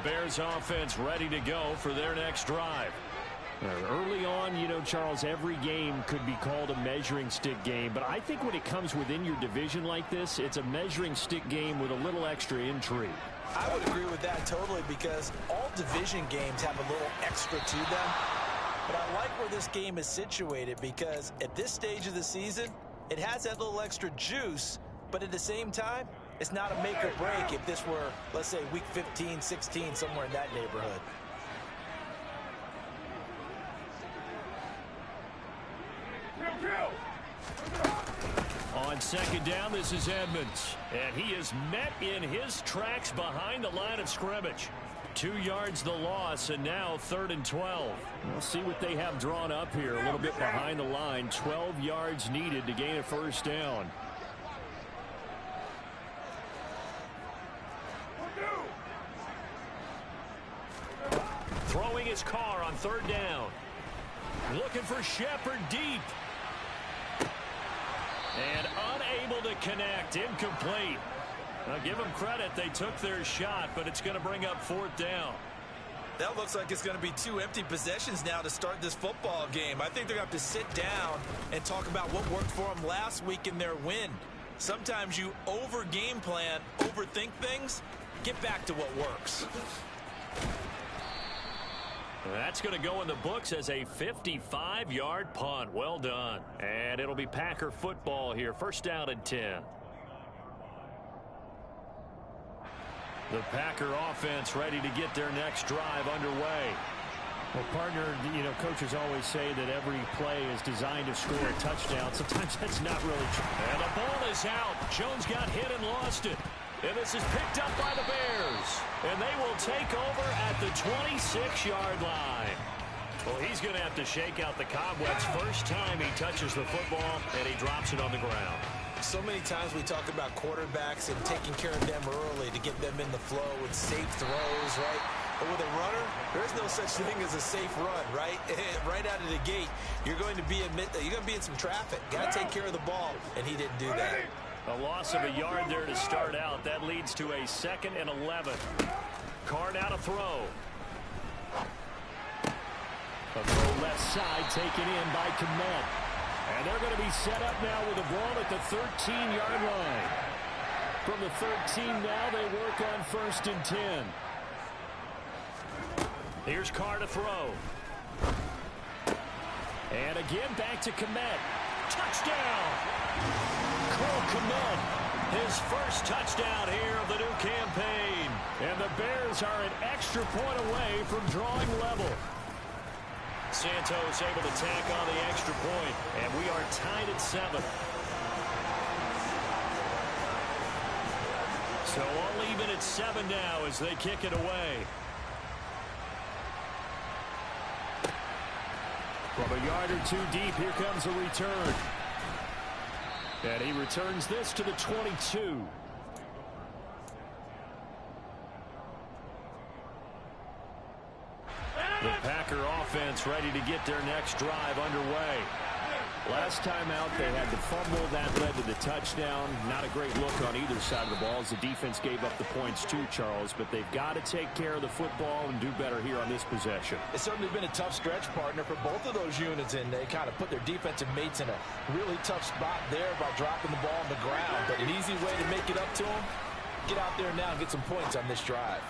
Bears offense ready to go for their next drive. Early on, you know, Charles, every game could be called a measuring stick game. But I think when it comes within your division like this, it's a measuring stick game with a little extra intrigue. I would agree with that totally, because all division games have a little extra to them. But I like where this game is situated, because at this stage of the season, it has that little extra juice. But at the same time, it's not a make or break if this were, let's say, week 15, 16, somewhere in that neighborhood. On second down, this is Edmonds. And he is met in his tracks behind the line of scrimmage. 2 yards the loss, and now 3rd and 12. We'll see what they have drawn up here. A little bit behind the line. 12 yards needed to gain a first down. Throwing his car on 3rd down. Looking for Shepard deep. And unable to connect. Incomplete. Now give them credit. They took their shot, but it's going to bring up 4th down. That looks like it's going to be 2 empty possessions now to start this football game. I think they're going to have to sit down and talk about what worked for them last week in their win. Sometimes you over-game plan, overthink things. Get back to what works. That's going to go in the books as a 55-yard punt. Well done. And it'll be Packer football here. First down and 10. The Packer offense ready to get their next drive underway. Well, partner, you know, coaches always say that every play is designed to score a touchdown. Sometimes that's not really true. And the ball is out. Jones got hit and lost it. And this is picked up by the Bears. And they will take over at the 26-yard line. Well, he's going to have to shake out the cobwebs first time he touches the football, and he drops it on the ground. So many times we talk about quarterbacks and taking care of them early to get them in the flow with safe throws, right? But with a runner, there is no such thing as a safe run, right? Right out of the gate, you're going to be in some traffic. Got to take care of the ball, and he didn't do that. A loss of a yard there to start out. That leads to a 2nd and 11. Carr now to throw. A throw left side taken in by Komet. And they're going to be set up now with the ball at the 13-yard line. From the 13 now, they work on 1st and 10. Here's Carr to throw. And again, back to Komet. Touchdown! Cole Komet, his first touchdown here of the new campaign. And the Bears are an extra point away from drawing level. Santos able to tack on the extra point, and we are tied at 7. So all even at 7 now as they kick it away. From a yard or 2 deep, here comes a return. And he returns this to the 22. The Packer offense ready to get their next drive underway. Last time out, they had the fumble. That led to the touchdown. Not a great look on either side of the ball as the defense gave up the points too, Charles. But they've got to take care of the football and do better here on this possession. It's certainly been a tough stretch, partner, for both of those units, and they kind of put their defensive mates in a really tough spot there by dropping the ball on the ground. But an easy way to make it up to them, get out there now and get some points on this drive.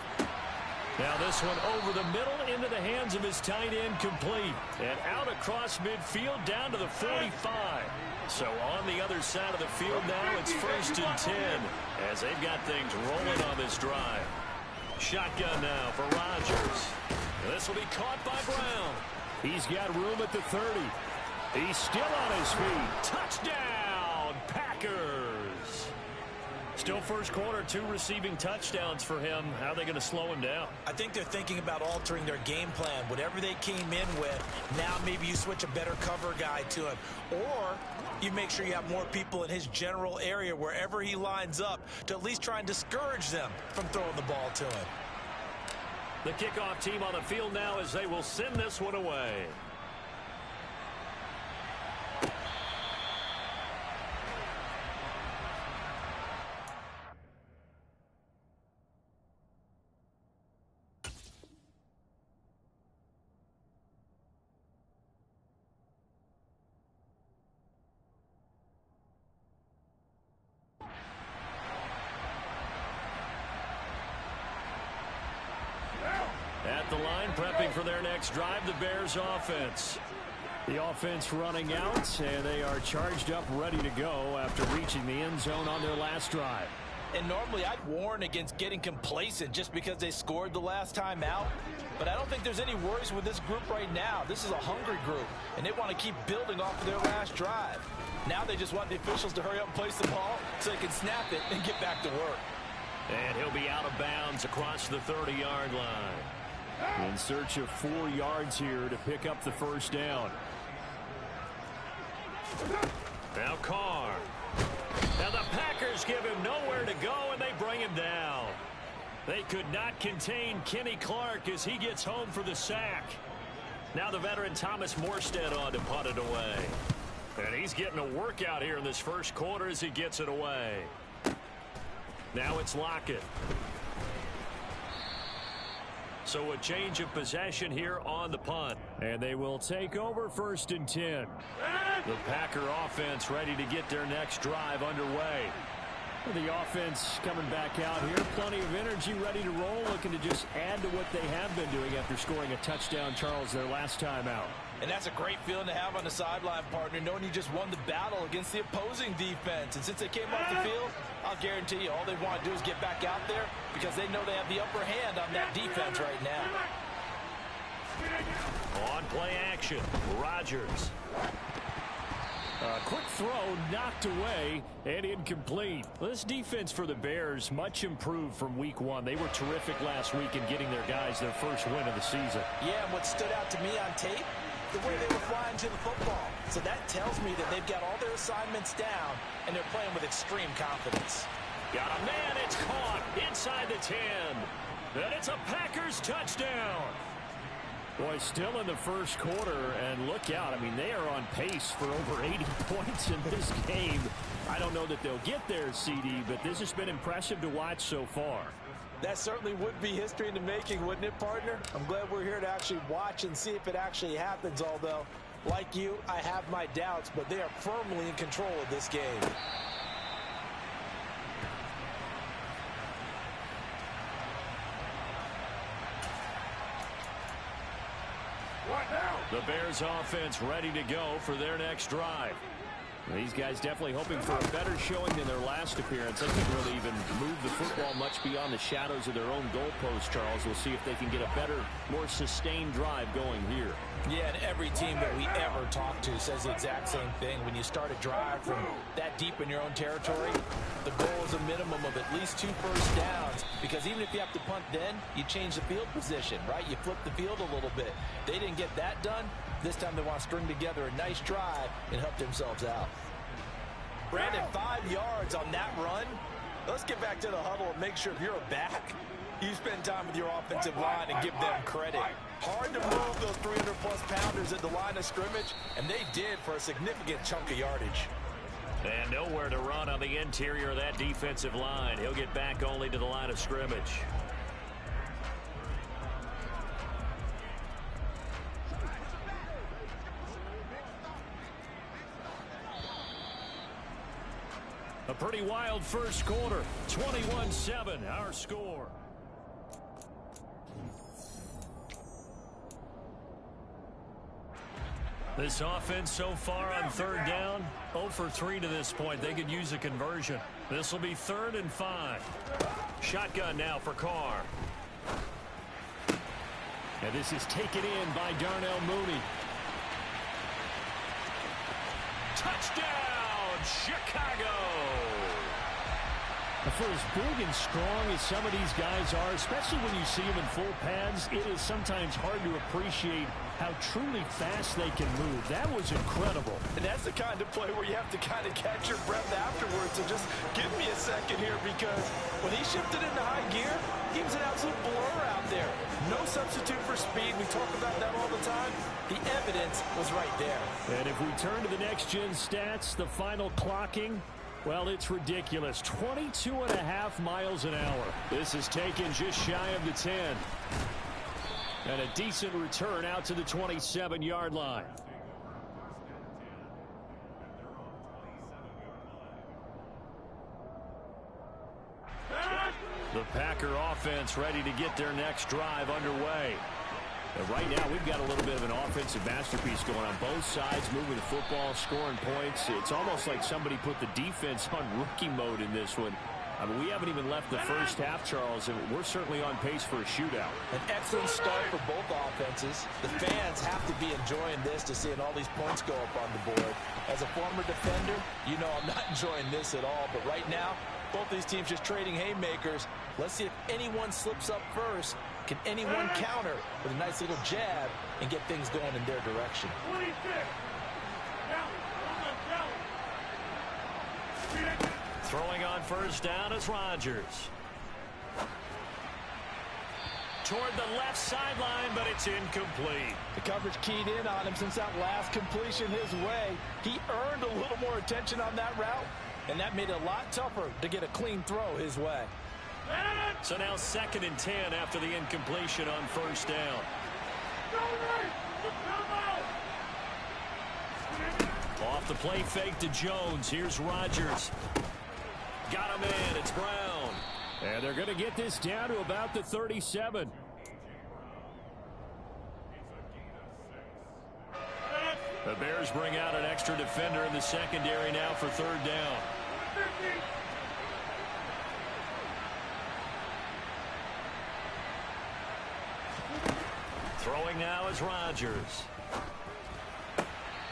Now this one over the middle into the hands of his tight end, complete. And out across midfield down to the 45. So on the other side of the field now, it's 1st and 10 as they've got things rolling on this drive. Shotgun now for Rodgers. This will be caught by Brown. He's got room at the 30. He's still on his feet. Touchdown, Packers. Still first quarter, 2 receiving touchdowns for him. How are they going to slow him down? I think they're thinking about altering their game plan. Whatever they came in with, now maybe you switch a better cover guy to him. Or you make sure you have more people in his general area wherever he lines up to at least try and discourage them from throwing the ball to him. The kickoff team on the field now as they will send this one away. prepping for their next drive, the Bears offense. The offense running out, and they are charged up, ready to go after reaching the end zone on their last drive. And normally I'd warn against getting complacent just because they scored the last time out. But I don't think there's any worries with this group right now. This is a hungry group, and they want to keep building off of their last drive. Now they just want the officials to hurry up and place the ball so they can snap it and get back to work. And he'll be out of bounds across the 30-yard line. In search of 4 yards here to pick up the first down. Now Carr. Now the Packers give him nowhere to go, and they bring him down. They could not contain Kenny Clark as he gets home for the sack. Now the veteran Thomas Morstead on to punt it away. And he's getting a workout here in this first quarter as he gets it away. Now it's Lockett. So a change of possession here on the punt. And they will take over 1st and 10. The Packer offense ready to get their next drive underway. The offense coming back out here. Plenty of energy, ready to roll, looking to just add to what they have been doing after scoring a touchdown, Charles, their last time out. And that's a great feeling to have on the sideline, partner, knowing you just won the battle against the opposing defense. And since they came off the field, I'll guarantee you all they want to do is get back out there because they know they have the upper hand on that defense right now. On play action, Rodgers. A quick throw knocked away and incomplete. This defense for the Bears much improved from week 1. They were terrific last week in getting their guys their first win of the season. Yeah, and what stood out to me on tape, the way they were flying to the football. So that tells me that they've got all their assignments down and they're playing with extreme confidence. Got a man, it's caught inside the 10. And it's a Packers touchdown. Boy, still in the first quarter, and look out. I mean, they are on pace for over 80 points in this game. I don't know that they'll get there, CD, but this has been impressive to watch so far. That certainly would be history in the making, wouldn't it, partner? I'm glad we're here to actually watch and see if it actually happens, although, like you, I have my doubts, but they are firmly in control of this game. The Bears offense ready to go for their next drive. These guys definitely hoping for a better showing than their last appearance. They couldn't really even move the football much beyond the shadows of their own goalpost, Charles. We'll see if they can get a better, more sustained drive going here. Yeah, and every team that we ever talk to says the exact same thing. When you start a drive from that deep in your own territory, the goal is a minimum of at least 2 first downs, because even if you have to punt then, you change the field position, right? You flip the field a little bit. They didn't get that done. This time they want to string together a nice drive and help themselves out. Brandon, 5 yards on that run. Let's get back to the huddle and make sure if you're a back, you spend time with your offensive line and give them credit. Hard to move those 300-plus pounders at the line of scrimmage, and they did for a significant chunk of yardage. And nowhere to run on the interior of that defensive line. He'll get back only to the line of scrimmage. A pretty wild first quarter. 21-7, our score. This offense so far on 3rd down, 0 for 3 to this point. They could use a conversion. This will be 3rd and 5. Shotgun now for Carr. And this is taken in by Darnell Mooney. Touchdown, Chicago! For as big and strong as some of these guys are, especially when you see them in full pads, it is sometimes hard to appreciate how truly fast they can move. That was incredible. And that's the kind of play where you have to kind of catch your breath afterwards. So just give me a second here, because when he shifted into high gear, he was an absolute blur out there. No substitute for speed. We talk about that all the time. The evidence was right there. And if we turn to the next-gen stats, the final clocking, well, it's ridiculous. 22.5 miles an hour. This is taken just shy of the 10. And a decent return out to the 27-yard line. The Packer offense ready to get their next drive underway. And right now, we've got a little bit of an offensive masterpiece going on both sides, moving the football, scoring points. It's almost like somebody put the defense on rookie mode in this one. I mean, we haven't even left the first half, Charles, and we're certainly on pace for a shootout. An excellent start for both offenses. The fans have to be enjoying this to seeing all these points go up on the board. As a former defender, you know I'm not enjoying this at all. But right now, both these teams just trading haymakers. Let's see if anyone slips up first. Can anyone counter with a nice little jab and get things going in their direction? Throwing on first down is Rodgers. Toward the left sideline, but it's incomplete. The coverage keyed in on him since that last completion his way. He earned a little more attention on that route, and that made it a lot tougher to get a clean throw his way. So now 2nd and 10 after the incompletion on first down. Off the play fake to Jones. Here's Rodgers. Got him in. It's Brown. And they're going to get this down to about the 37. The Bears bring out an extra defender in the secondary now for 3rd down. Throwing now is Rodgers.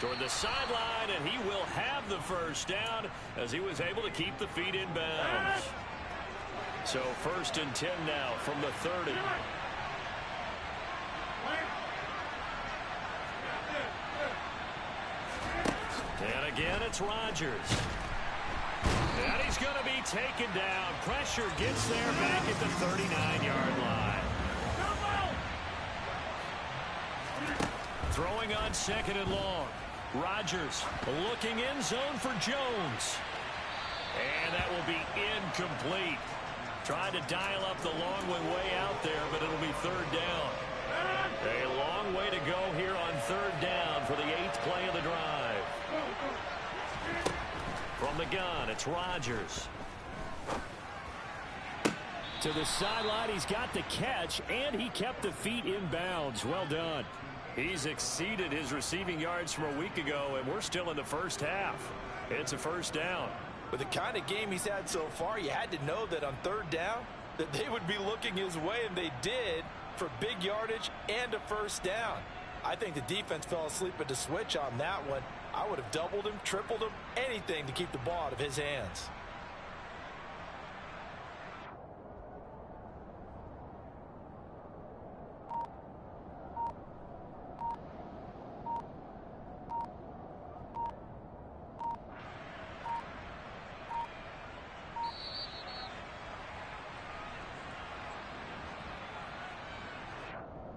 Toward the sideline, and he will have the first down as he was able to keep the feet in bounds. So 1st and 10 now from the 30. And again, it's Rodgers. And he's going to be taken down. Pressure gets there back at the 39-yard line. Throwing on 2nd and long. Rodgers looking in zone for Jones. And that will be incomplete. Trying to dial up the long way out there, but it'll be 3rd down. A long way to go here on 3rd down for the 8th play of the drive. From the gun, it's Rodgers. To the sideline, he's got the catch, and he kept the feet in bounds. Well done. He's exceeded his receiving yards from a week ago, and we're still in the first half. It's a first down. With the kind of game he's had so far, you had to know that on 3rd down that they would be looking his way, and they did, for big yardage and a first down. I think the defense fell asleep at the switch on that one. I would have doubled him, tripled him, anything to keep the ball out of his hands.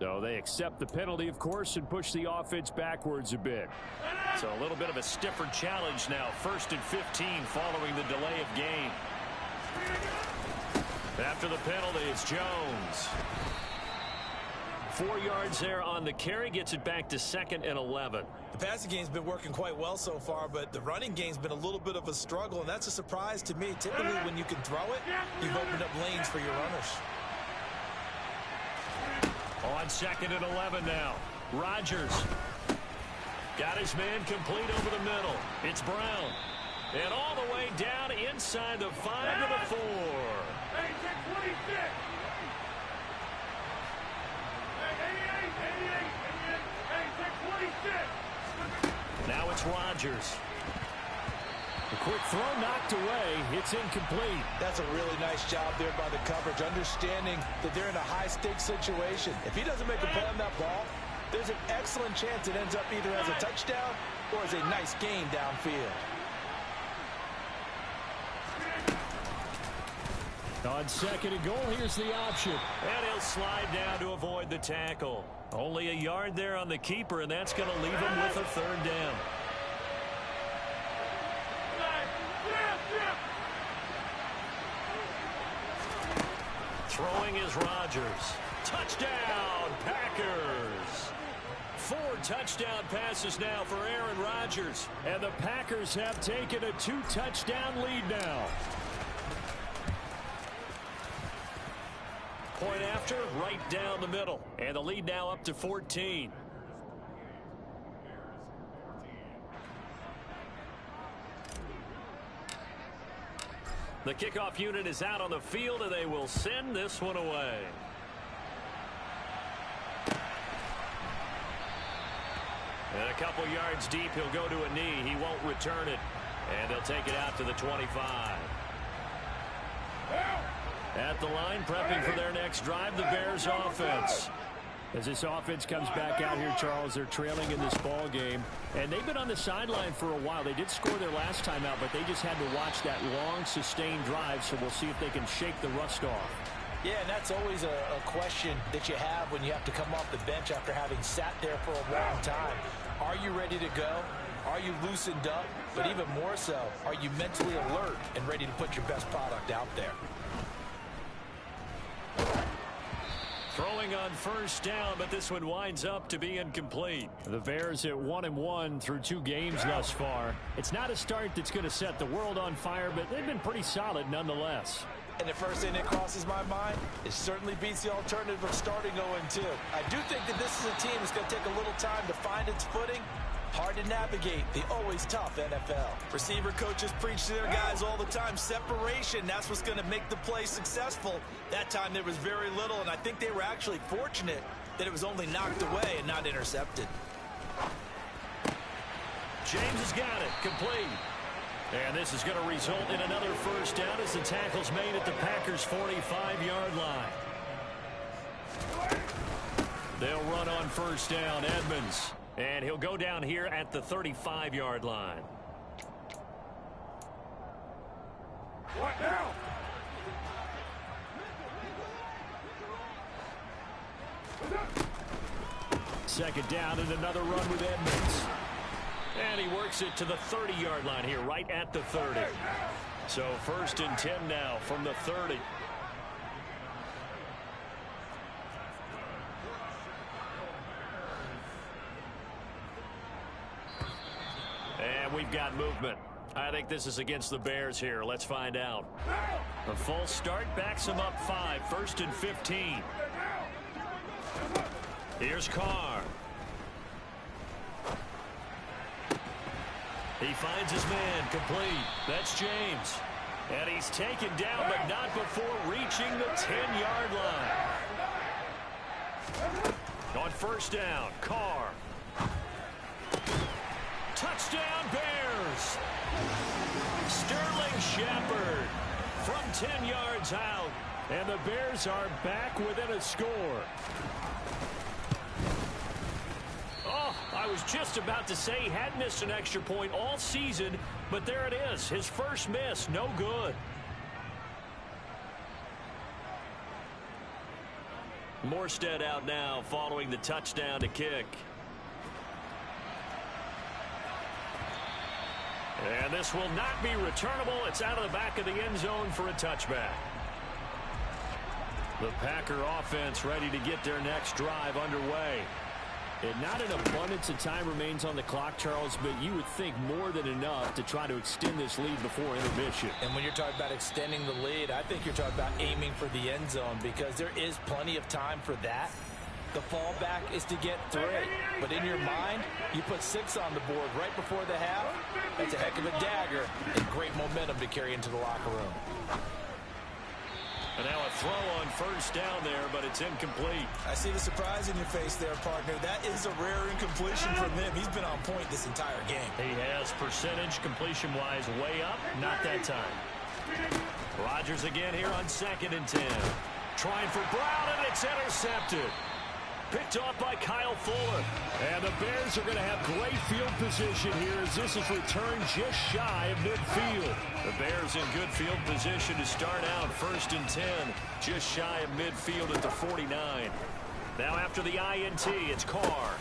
So they accept the penalty, of course, and push the offense backwards a bit. So a little bit of a stiffer challenge now. 1st and 15 following the delay of game. After the penalty, it's Jones. 4 yards there on the carry. Gets it back to 2nd and 11. The passing game's been working quite well so far, but the running game's been a little bit of a struggle, and that's a surprise to me. Typically, when you can throw it, you've opened up lanes for your runners. On 2nd and 11 now. Rodgers got his man complete over the middle. It's Brown. And all the way down inside the 5 to the 4. Now it's Rodgers. A quick throw knocked away. It's incomplete. That's a really nice job there by the coverage, understanding that they're in a high-stakes situation. If he doesn't make a play on that ball, there's an excellent chance it ends up either as a touchdown or as a nice gain downfield. On 2nd and goal, here's the option. And he'll slide down to avoid the tackle. Only a yard there on the keeper, and that's going to leave him with a 3rd down. Throwing is Rodgers. Touchdown, Packers. 4 touchdown passes now for Aaron Rodgers. And the Packers have taken a 2-touchdown lead now. point after, right down the middle. And the lead now up to 14. The kickoff unit is out on the field, and they will send this one away. And a couple yards deep, he'll go to a knee. He won't return it. And they'll take it out to the 25. At the line, prepping for their next drive, the Bears offense. As this offense comes back out here, Charles, they're trailing in this ball game. And they've been on the sideline for a while. They did score their last time out, but they just had to watch that long, sustained drive. So we'll see if they can shake the rust off. Yeah, and that's always a question that you have when you have to come off the bench after having sat there for a long time. Are you ready to go? Are you loosened up? But even more so, are you mentally alert and ready to put your best product out there? Throwing on first down, but this one winds up to be incomplete. The Bears at 1-1 through 2 games thus far. It's not a start that's going to set the world on fire, but they've been pretty solid nonetheless. And the first thing that crosses my mind, it certainly beats the alternative of starting 0-2. I do think that this is a team that's going to take a little time to find its footing. Hard to navigate the always tough NFL. Receiver coaches preach to their guys all the time. Separation, that's what's going to make the play successful. That time there was very little, and I think they were actually fortunate that it was only knocked away and not intercepted. James has got it. Complete. And this is going to result in another first down as the tackle's made at the Packers' 45-yard line. They'll run on first down. Edmonds. And he'll go down here at the 35-yard line. What now? Second down and another run with Edmonds. And he works it to the 30-yard line here, right at the 30. So first and 10 now from the 30. And we've got movement. I think this is against the Bears here. Let's find out. A false start backs him up 5. First and 15. Here's Carr. He finds his man. Complete. That's James. And he's taken down, but not before reaching the 10-yard line. On first down, Carr. Touchdown, Bears! Sterling Shepard from 10 yards out. And the Bears are back within a score. Oh, I was just about to say he had missed an extra point all season, but there it is. His first miss, no good. Morstead out now following the touchdown to kick. And this will not be returnable. It's out of the back of the end zone for a touchback. The Packer offense ready to get their next drive underway. And not an abundance of time remains on the clock, Charles, but you would think more than enough to try to extend this lead before intermission. And when you're talking about extending the lead, I think you're talking about aiming for the end zone because there is plenty of time for that. The fallback is to get 3. But in your mind, you put 6 on the board right before the half. That's a heck of a dagger and great momentum to carry into the locker room. And now a throw on first down there, but it's incomplete. I see the surprise in your face there, partner. That is a rare incompletion from him. He's been on point this entire game. He has percentage completion-wise way up. Not that time. Rodgers again here on 2nd and 10. Trying for Brown, and it's intercepted. Picked off by Kyle Fuller. And the Bears are going to have great field position here as this is returned just shy of midfield. The Bears in good field position to start out 1st and 10. Just shy of midfield at the 49. Now after the INT, it's Carr.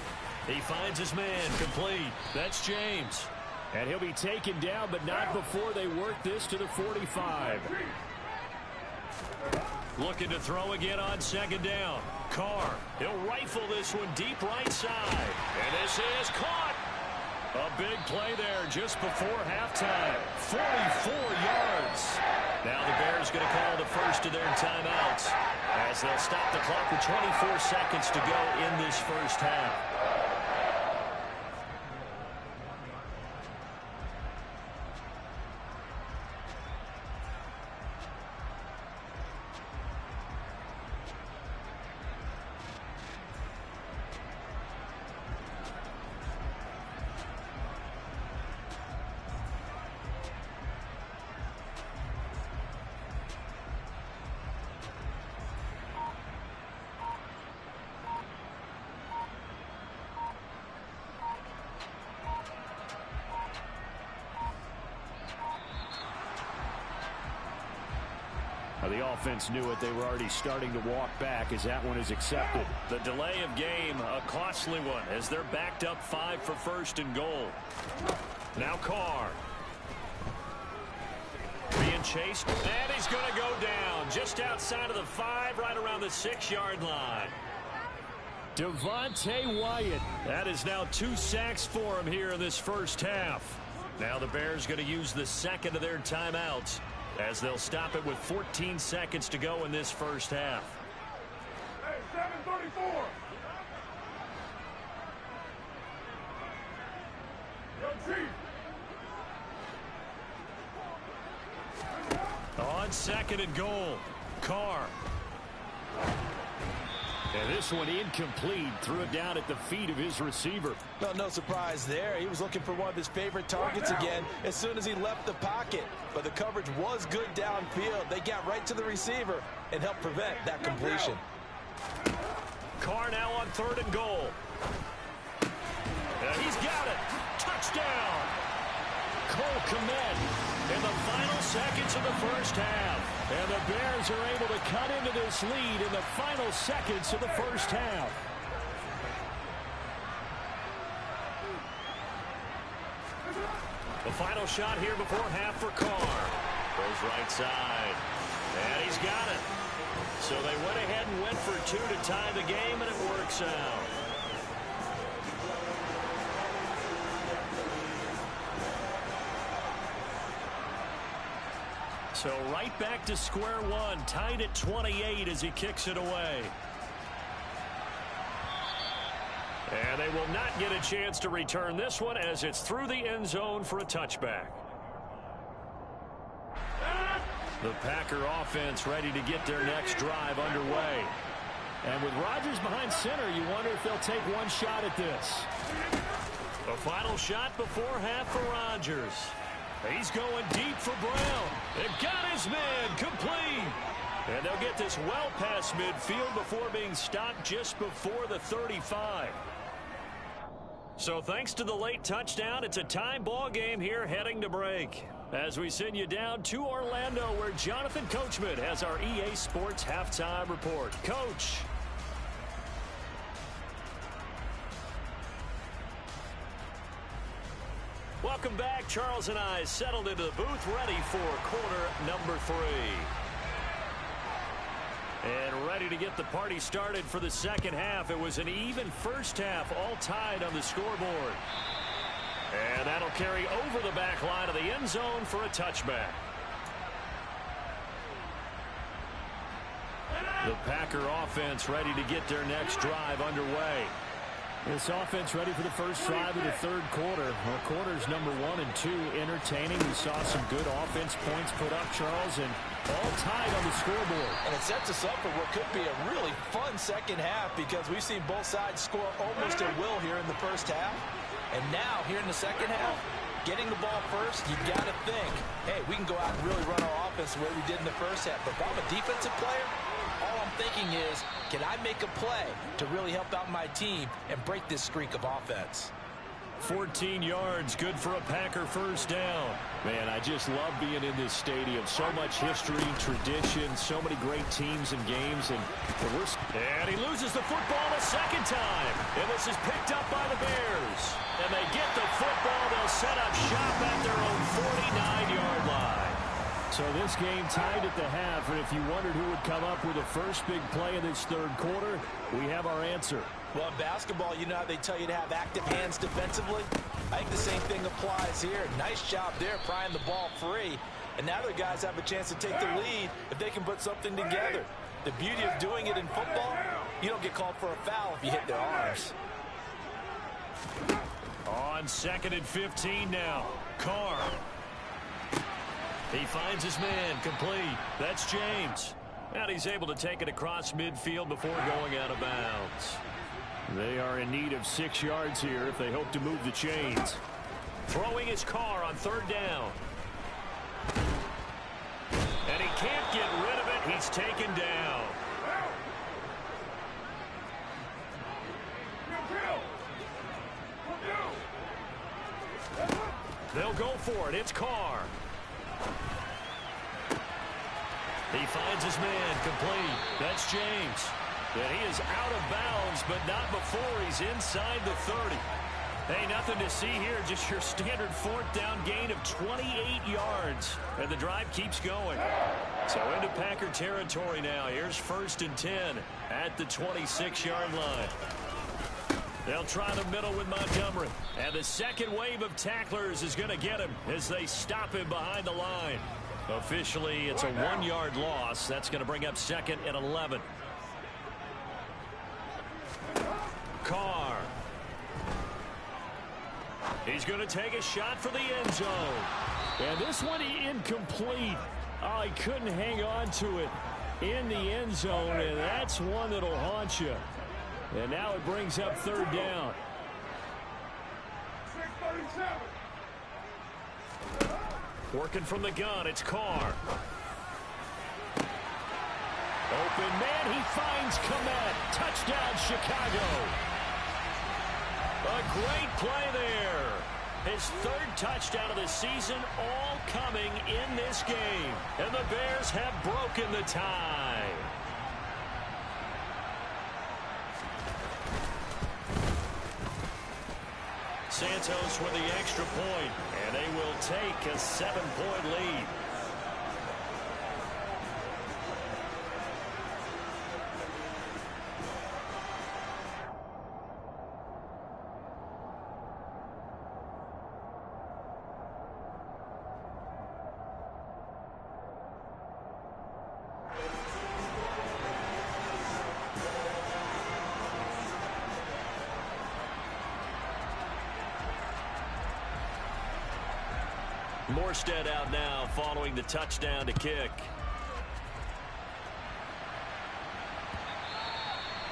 He finds his man. Complete. That's James. And he'll be taken down, but not before they work this to the 45. Looking to throw again on 2nd down. Carr, he'll rifle this one deep right side. And this is caught. A big play there just before halftime. 44 yards. Now the Bears going to call the first of their timeouts. as they'll stop the clock with 24 seconds to go in this first half. The offense knew it. They were already starting to walk back as that one is accepted. The delay of game, a costly one, as they're backed up 5 for first and goal. Now Carr. Being chased, and he's going to go down just outside of the 5, right around the 6-yard line. Devontae Wyatt. That is now 2 sacks for him here in this first half. Now the Bears going to use the second of their timeouts, as they'll stop it with 14 seconds to go in this first half. Hey, 7:34. Yo, Chief. On second and goal, Carr. And this one incomplete. Threw it down at the feet of his receiver. Well, no surprise there. He was looking for one of his favorite targets again as soon as he left the pocket. But the coverage was good downfield. They got right to the receiver and helped prevent that completion. Carr now on third and goal. And he's got it. Touchdown. Cole Kmet in the final seconds of the first half. And the Bears are able to cut into this lead in the final seconds of the first half. The final shot here before half for Carr. Goes right side. And he's got it. So they went ahead and went for 2 to tie the game, and it works out. So right back to square one, tied at 28 as he kicks it away. And they will not get a chance to return this one as it's through the end zone for a touchback. The Packer offense ready to get their next drive underway. And with Rodgers behind center, you wonder if they'll take one shot at this. The final shot before half for Rodgers. He's going deep for Brown. It got his man complete. And they'll get this well past midfield before being stopped just before the 35. So thanks to the late touchdown, it's a tie ball game here heading to break. As we send you down to Orlando, where Jonathan Coachman has our EA Sports halftime report. Coach. Welcome back. Charles and I settled into the booth, ready for quarter number 3. And ready to get the party started for the second half. It was an even first half, all tied on the scoreboard. And that'll carry over the back line of the end zone for a touchback. The Packer offense ready to get their next drive underway. This offense ready for the first drive of the third quarter. Well, quarters number 1 and 2 entertaining. We saw some good offense points put up, Charles, and all tied on the scoreboard. And it sets us up for what could be a really fun second half because we've seen both sides score almost at will here in the first half. And now, here in the second half, getting the ball first, you've got to think, hey, we can go out and really run our offense the way we did in the first half. But if I'm a defensive player, all I'm thinking is, can I make a play to really help out my team and break this streak of offense? 14 yards, good for a Packer first down. Man, I just love being in this stadium. So much history, tradition, so many great teams and games. And he loses the football a second time. And this is picked up by the Bears. And they get the football. They'll set up shop at their own 49-yard line. So this game tied at the half, and if you wondered who would come up with the first big play in this third quarter, we have our answer. Well, in basketball, you know how they tell you to have active hands defensively? I think the same thing applies here. Nice job there prying the ball free. And now the guys have a chance to take the lead if they can put something together. The beauty of doing it in football, you don't get called for a foul if you hit their arms. On 2nd and 15 now. Carr. He finds his man, complete. That's James. And he's able to take it across midfield before going out of bounds. They are in need of 6 yards here if they hope to move the chains. Throwing his Carr on 3rd down. And he can't get rid of it. He's taken down. They'll go for it. It's Carr. He finds his man, complete. That's James. And he is out of bounds, but not before he's inside the 30. Hey, nothing to see here, just your standard 4th down gain of 28 yards. And the drive keeps going. So into Packer territory now. Here's 1st and 10 at the 26-yard line. They'll try the middle with Montgomery. And the second wave of tacklers is going to get him as they stop him behind the line. Officially, it's a 1-yard loss. That's going to bring up 2nd and 11. Carr. He's going to take a shot for the end zone. And this one incomplete. Oh, he couldn't hang on to it in the end zone, and that's one that'll haunt you. And now it brings up 3rd down. 637. Working from the gun, it's Carr. Open man, he finds Komet. Touchdown, Chicago. A great play there. His 3rd touchdown of the season, all coming in this game. And the Bears have broken the tie. Santos with the extra point, and they will take a 7-point lead. Morstead out now following the touchdown to kick.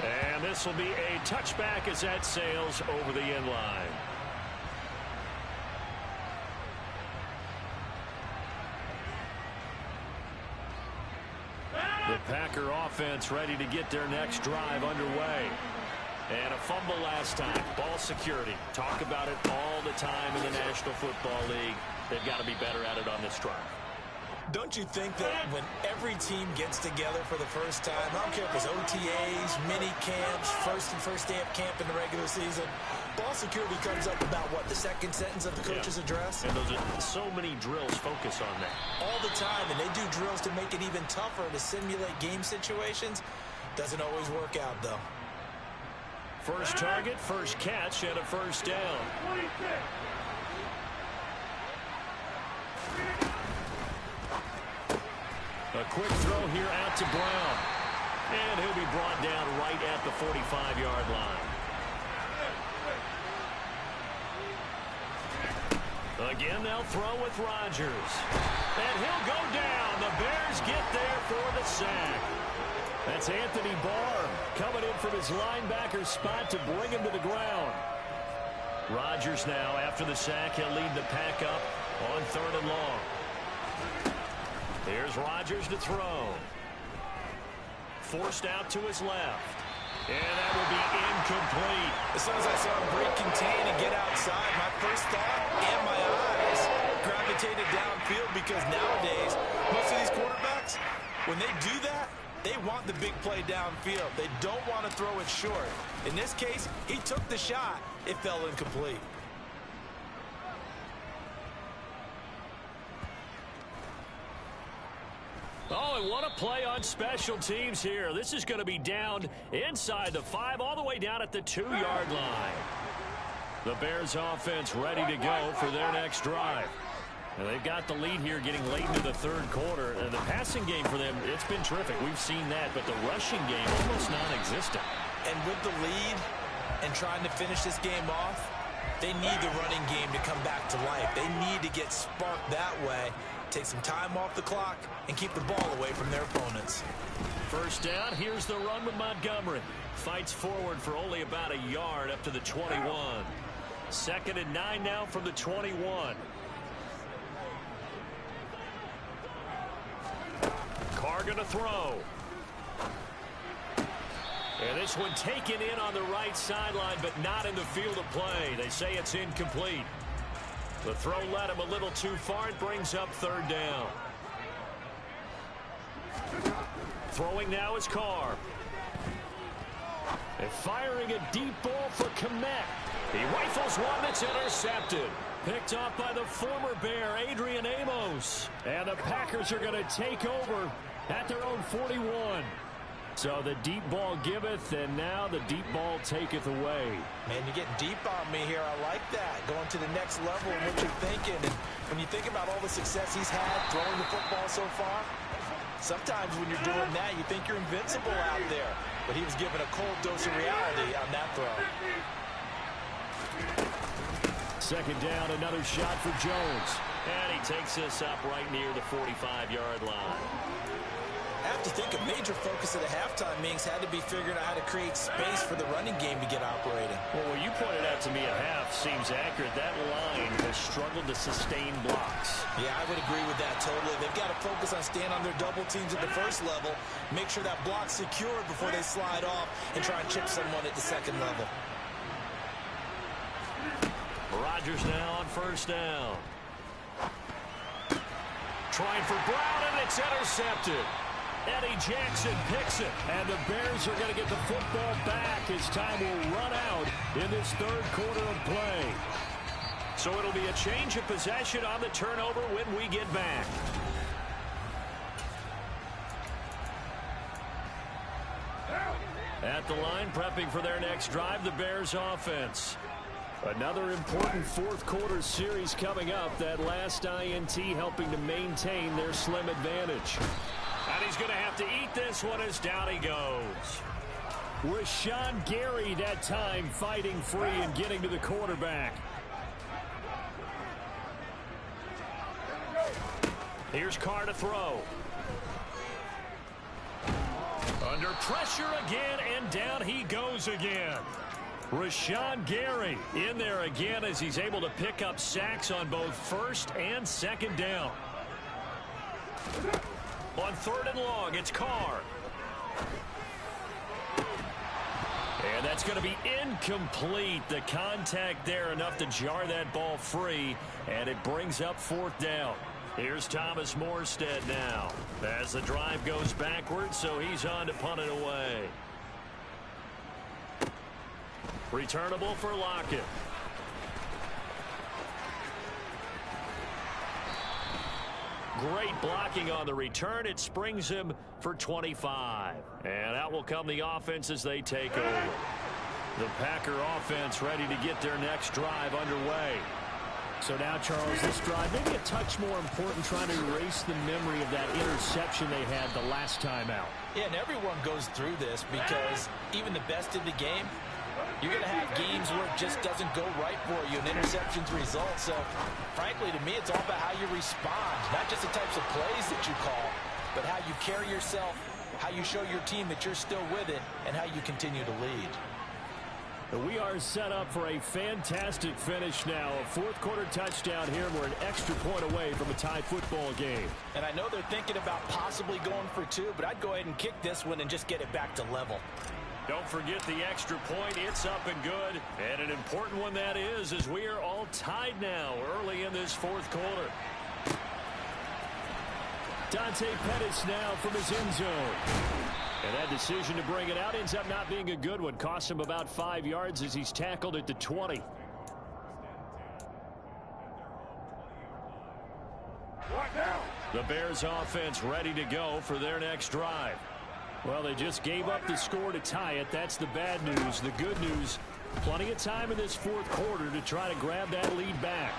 And this will be a touchback as that sails over the end line. The Packer offense ready to get their next drive underway. And a fumble last time. Ball security. Talk about it all the time in the National Football League. They've got to be better at it on this drive. Don't you think that when every team gets together for the first time, I don't care if it's OTAs, mini camps, first day of camp in the regular season, ball security comes up about what, the second sentence of the coach's address? And those are so many drills focus on that. All the time, and they do drills to make it even tougher to simulate game situations. Doesn't always work out, though. First target, first catch, and a 1st down. 26. A quick throw here out to Brown. And he'll be brought down right at the 45-yard line. Again, they'll throw with Rodgers. And he'll go down. The Bears get there for the sack. That's Anthony Barr coming in from his linebacker spot to bring him to the ground. Rodgers now, after the sack, he'll lead the pack up on 3rd and long. Here's Rodgers to throw. Forced out to his left. And that will be incomplete. As soon as I saw him break contain and get outside, my first thought and my eyes gravitated downfield, because nowadays, most of these quarterbacks, when they do that, they want the big play downfield. They don't want to throw it short. In this case, he took the shot. It fell incomplete. Oh, and what a play on special teams here. This is going to be down inside the 5, all the way down at the 2-yard line. The Bears offense ready to go for their next drive. And they've got the lead here getting late into the third quarter. And the passing game for them, it's been terrific. We've seen that. But the rushing game, almost non-existent. And with the lead and trying to finish this game off, they need the running game to come back to life. They need to get sparked that way, take some time off the clock, and keep the ball away from their opponents. First down, here's the run with Montgomery. Fights forward for only about a yard up to the 21. 2nd and 9 now from the 21. Carr going to throw. And this one taken in on the right sideline, but not in the field of play. They say it's incomplete. The throw led him a little too far. It brings up 3rd down. Throwing now is Carr. And firing a deep ball for Kmet. He rifles one that's intercepted. Picked off by the former Bear, Adrian Amos. And the Packers are going to take over at their own 41. So the deep ball giveth, and now the deep ball taketh away. Man, you're getting deep on me here. I like that. Going to the next level in what you're thinking. And when you think about all the success he's had throwing the football so far, sometimes when you're doing that, you think you're invincible out there. But he was given a cold dose of reality on that throw. 2nd down, another shot for Jones. And he takes this up right near the 45-yard line. I have to think a major focus at the halftime, Minks, had to be figuring out how to create space for the running game to get operating. Well, what you pointed out to me at half seems accurate. That line has struggled to sustain blocks. Yeah, I would agree with that totally. They've got to focus on staying on their double teams at the first level, make sure that block's secure before they slide off and try and chip someone at the second level. Rodgers now on 1st down. Trying for Brown, and it's intercepted. Eddie Jackson picks it, and the Bears are going to get the football back as time will run out in this 3rd quarter of play. So it'll be a change of possession on the turnover when we get back. At the line, prepping for their next drive, the Bears offense. Another important 4th quarter series coming up. That last INT helping to maintain their slim advantage. And he's going to have to eat this one as down he goes. Rashawn Gary that time fighting free and getting to the quarterback. Here's Carr to throw. Under pressure again, and down he goes again. Rashawn Gary in there again as he's able to pick up sacks on both 1st and 2nd down. On 3rd and long, it's Carr. And that's going to be incomplete. The contact there enough to jar that ball free, and it brings up 4th down. Here's Thomas Morstead now as the drive goes backwards, so he's on to punt it away. Returnable for Lockett. Great blocking on the return. It springs him for 25. And out will come the offense as they take over. The Packer offense ready to get their next drive underway. So now, Charles, this drive maybe a touch more important, trying to erase the memory of that interception they had the last time out. Yeah, and everyone goes through this because even the best in the game, you're going to have games where it just doesn't go right for you, and interceptions result. So, frankly, to me, it's all about how you respond, not just the types of plays that you call, but how you carry yourself, how you show your team that you're still with it, and how you continue to lead. We are set up for a fantastic finish now. A 4th quarter touchdown here. We're an extra point away from a tie football game. And I know they're thinking about possibly going for 2, but I'd go ahead and kick this one and just get it back to level. Don't forget the extra point. It's up and good. And an important one that is, as we are all tied now early in this 4th quarter. Dante Pettis now from his end zone. And that decision to bring it out ends up not being a good one. Costs him about 5 yards as he's tackled at the 20. The Bears offense ready to go for their next drive. Well, they just gave up the score to tie it. That's the bad news. The good news, plenty of time in this 4th quarter to try to grab that lead back.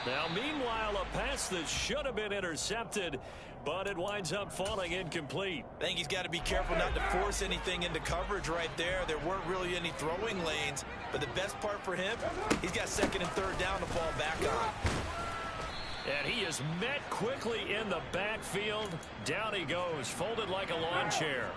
Now, meanwhile, a pass that should have been intercepted, but it winds up falling incomplete. I think he's got to be careful not to force anything into coverage right there. There weren't really any throwing lanes, but the best part for him, he's got second and third down to fall back on. And he is met quickly in the backfield. Down he goes, folded like a lawn chair.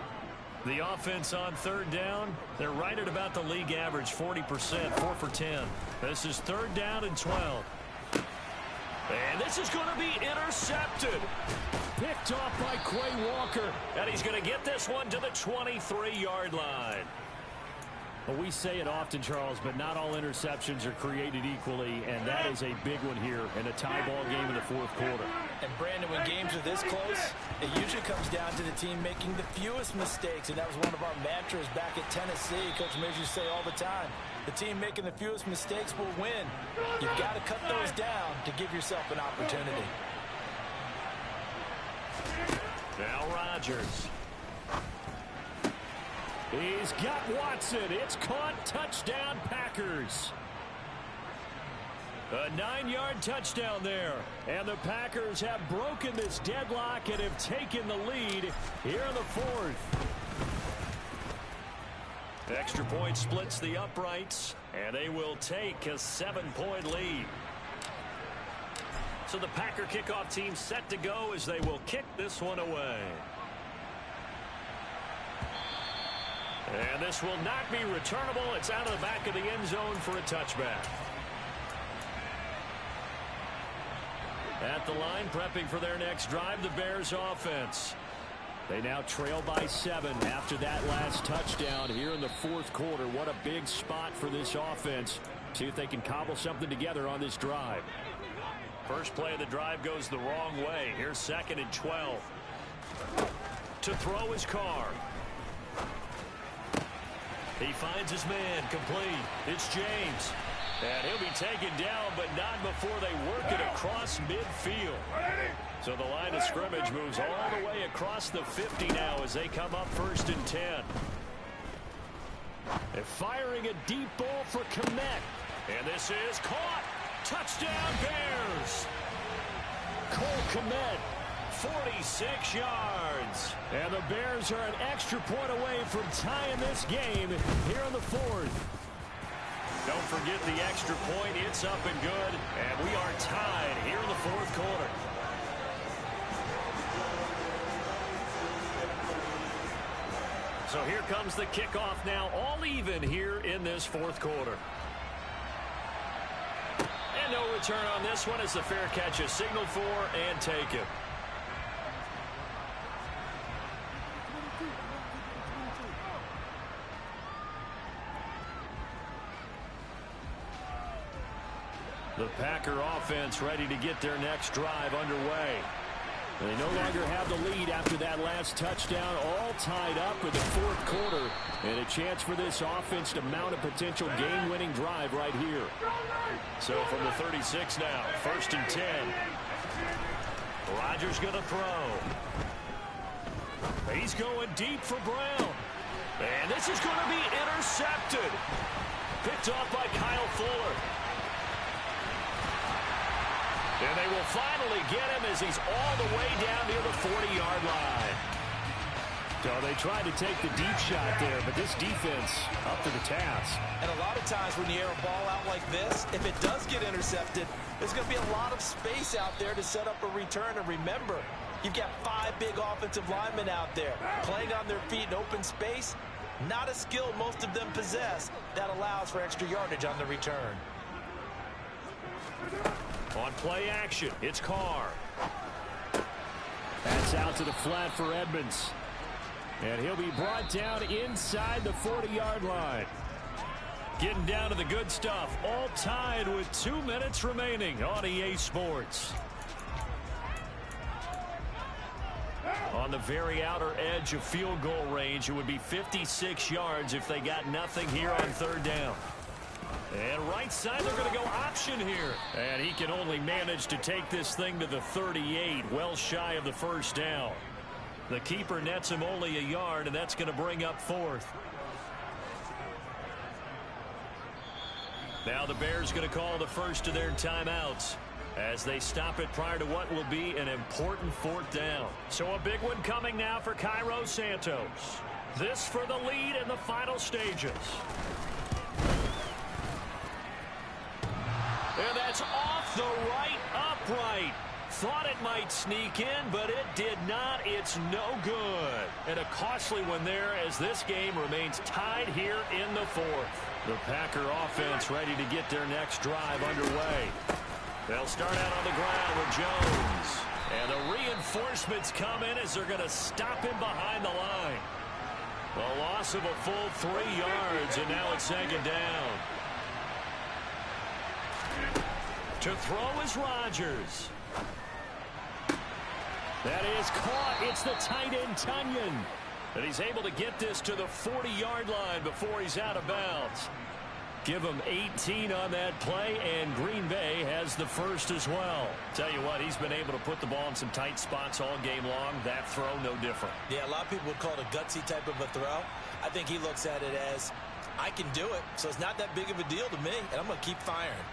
The offense on third down, they're right at about the league average, 40%, 4 for 10. This is third down and 12. And this is going to be intercepted. Picked off by Quay Walker. And he's going to get this one to the 23-yard line. Well, we say it often, Charles, but not all interceptions are created equally, and that is a big one here in a tie ball game in the fourth quarter. And, Brandon, when games are this close, it usually comes down to the team making the fewest mistakes, and that was one of our mantras back at Tennessee. Coach Mears used to say all the time, the team making the fewest mistakes will win. You've got to cut those down to give yourself an opportunity. Now Rodgers. He's got Watson. It's caught. Touchdown, Packers. A 9-yard touchdown there. And the Packers have broken this deadlock and have taken the lead here in the fourth. Extra point splits the uprights, and they will take a 7-point lead. So the Packer kickoff team set to go as they will kick this one away. And this will not be returnable. It's out of the back of the end zone for a touchback. At the line, prepping for their next drive, the Bears offense. They now trail by 7 after that last touchdown here in the fourth quarter. What a big spot for this offense. See if they can cobble something together on this drive. First play of the drive goes the wrong way. Here's 2nd and 12. To throw his car. He finds his man, complete. It's James. And he'll be taken down, but not before they work it across midfield. So the line of scrimmage moves all the way across the 50 now as they come up 1st and 10. They're firing a deep ball for Kmet. And this is caught. Touchdown, Bears. Cole Kmet. 46 yards. And the Bears are an extra point away from tying this game here in the fourth. Don't forget the extra point. It's up and good. And we are tied here in the fourth quarter. So here comes the kickoff now, all even here in this fourth quarter. And no return on this one as the fair catch is signaled for and taken. The Packer offense ready to get their next drive underway. They no longer have the lead after that last touchdown, all tied up with the fourth quarter, and a chance for this offense to mount a potential game-winning drive right here. So from the 36 now, 1st and 10. Rodgers going to throw. He's going deep for Brown. And this is going to be intercepted. Picked off by Kyle Fuller. And they will finally get him as he's all the way down near the 40-yard line. So they tried to take the deep shot there, but this defense up to the task. And a lot of times when you air a ball out like this, if it does get intercepted, there's going to be a lot of space out there to set up a return. And remember, you've got 5 big offensive linemen out there playing on their feet in open space. Not a skill most of them possess that allows for extra yardage on the return. On play action, it's Carr. That's out to the flat for Edmonds. And he'll be brought down inside the 40-yard line. Getting down to the good stuff. All tied with 2 minutes remaining on EA Sports. On the very outer edge of field goal range, it would be 56 yards if they got nothing here on third down. And right side, they're going to go option here. And he can only manage to take this thing to the 38, well shy of the first down. The keeper nets him only a yard, and that's going to bring up 4th. Now the Bears going to call the first of their timeouts. as they stop it prior to what will be an important fourth down. So a big one coming now for Cairo Santos. This for the lead in the final stages. And that's off the right upright. Thought it might sneak in, but it did not. It's no good. And a costly one there as this game remains tied here in the fourth. The Packer offense ready to get their next drive underway. They'll start out on the ground with Jones. And the reinforcements come in as they're going to stop him behind the line. A loss of a full 3 yards, and now it's second down. To throw is Rodgers. That is caught. It's the tight end, Tunyon. And he's able to get this to the 40-yard line before he's out of bounds. Give him 18 on that play, and Green Bay has the first as well. Tell you what, he's been able to put the ball in some tight spots all game long. That throw, no different. Yeah, a lot of people would call it a gutsy type of a throw. I think he looks at it as, I can do it, so it's not that big of a deal to me, and I'm going to keep firing.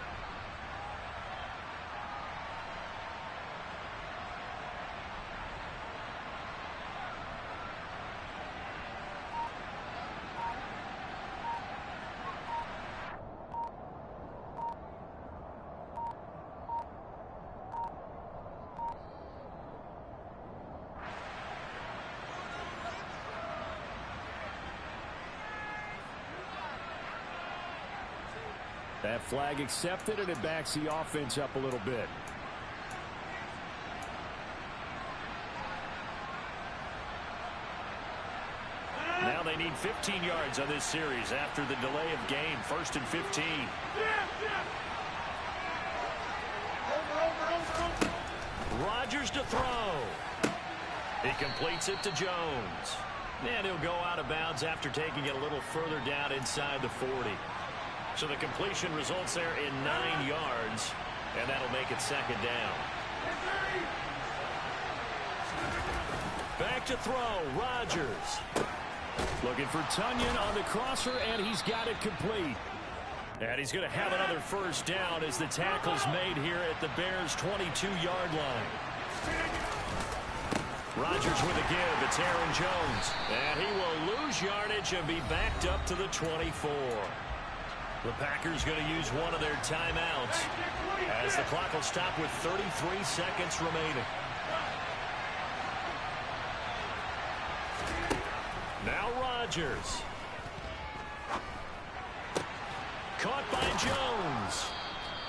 That flag accepted, and it backs the offense up a little bit. Now they need 15 yards on this series after the delay of game. 1st and 15. Rodgers to throw. He completes it to Jones. And he'll go out of bounds after taking it a little further down inside the 40. So the completion results there in 9 yards, and that'll make it second down. Back to throw, Rodgers. Looking for Tunyon on the crosser, and he's got it complete. And he's going to have another first down as the tackle's made here at the Bears' 22-yard line. Rodgers with a give. It's Aaron Jones. And he will lose yardage and be backed up to the 24. The Packers going to use one of their timeouts as the clock will stop with 33 seconds remaining. Now Rodgers. Caught by Jones.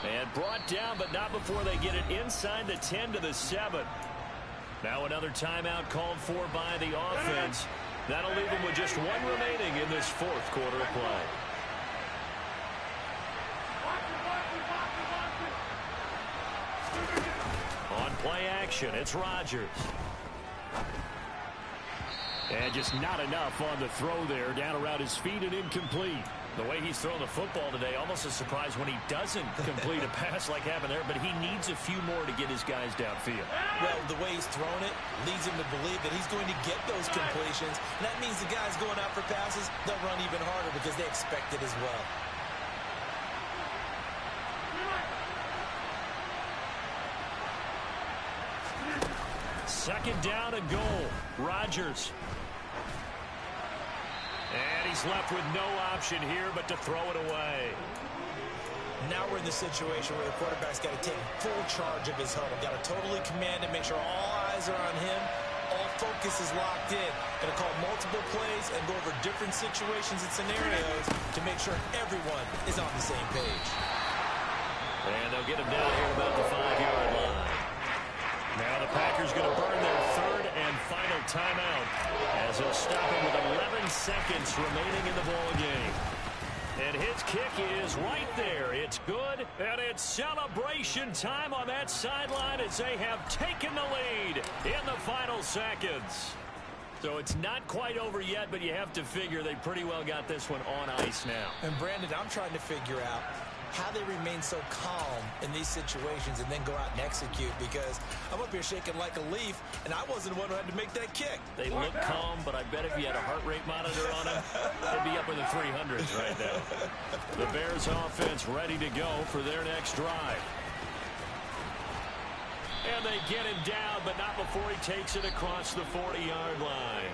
And brought down, but not before they get it inside the 10 to the 7. Now another timeout called for by the offense. That'll leave them with just one remaining in this fourth quarter of play. On play action, it's Rodgers. And just not enough on the throw there. Down around his feet and incomplete. The way he's thrown the football today, almost a surprise when he doesn't complete a pass like happened there, but he needs a few more to get his guys downfield. Well, the way he's thrown it leads him to believe that he's going to get those completions. And that means the guys going out for passes, they'll run even harder because they expect it as well. Second down and goal. Rodgers. And he's left with no option here but to throw it away. Now we're in the situation where the quarterback's got to take full charge of his huddle. Got to totally command it, make sure all eyes are on him. All focus is locked in. Going to call multiple plays and go over different situations and scenarios to make sure everyone is on the same page. And they'll get him down here about the 5-yard line. Now the Packers going to burn their third and final timeout as they'll stop him with 11 seconds remaining in the ball game. And his kick is right there. It's good, and it's celebration time on that sideline as they have taken the lead in the final seconds. So it's not quite over yet, but you have to figure they pretty well got this one on ice now. And Brandon, I'm trying to figure out how they remain so calm in these situations and then go out and execute, because I'm up here shaking like a leaf, and I wasn't the one who had to make that kick. They look calm, but I bet if you had a heart rate monitor on them, they'd be up in the 300s right now. The Bears offense ready to go for their next drive. And they get him down, but not before he takes it across the 40-yard line.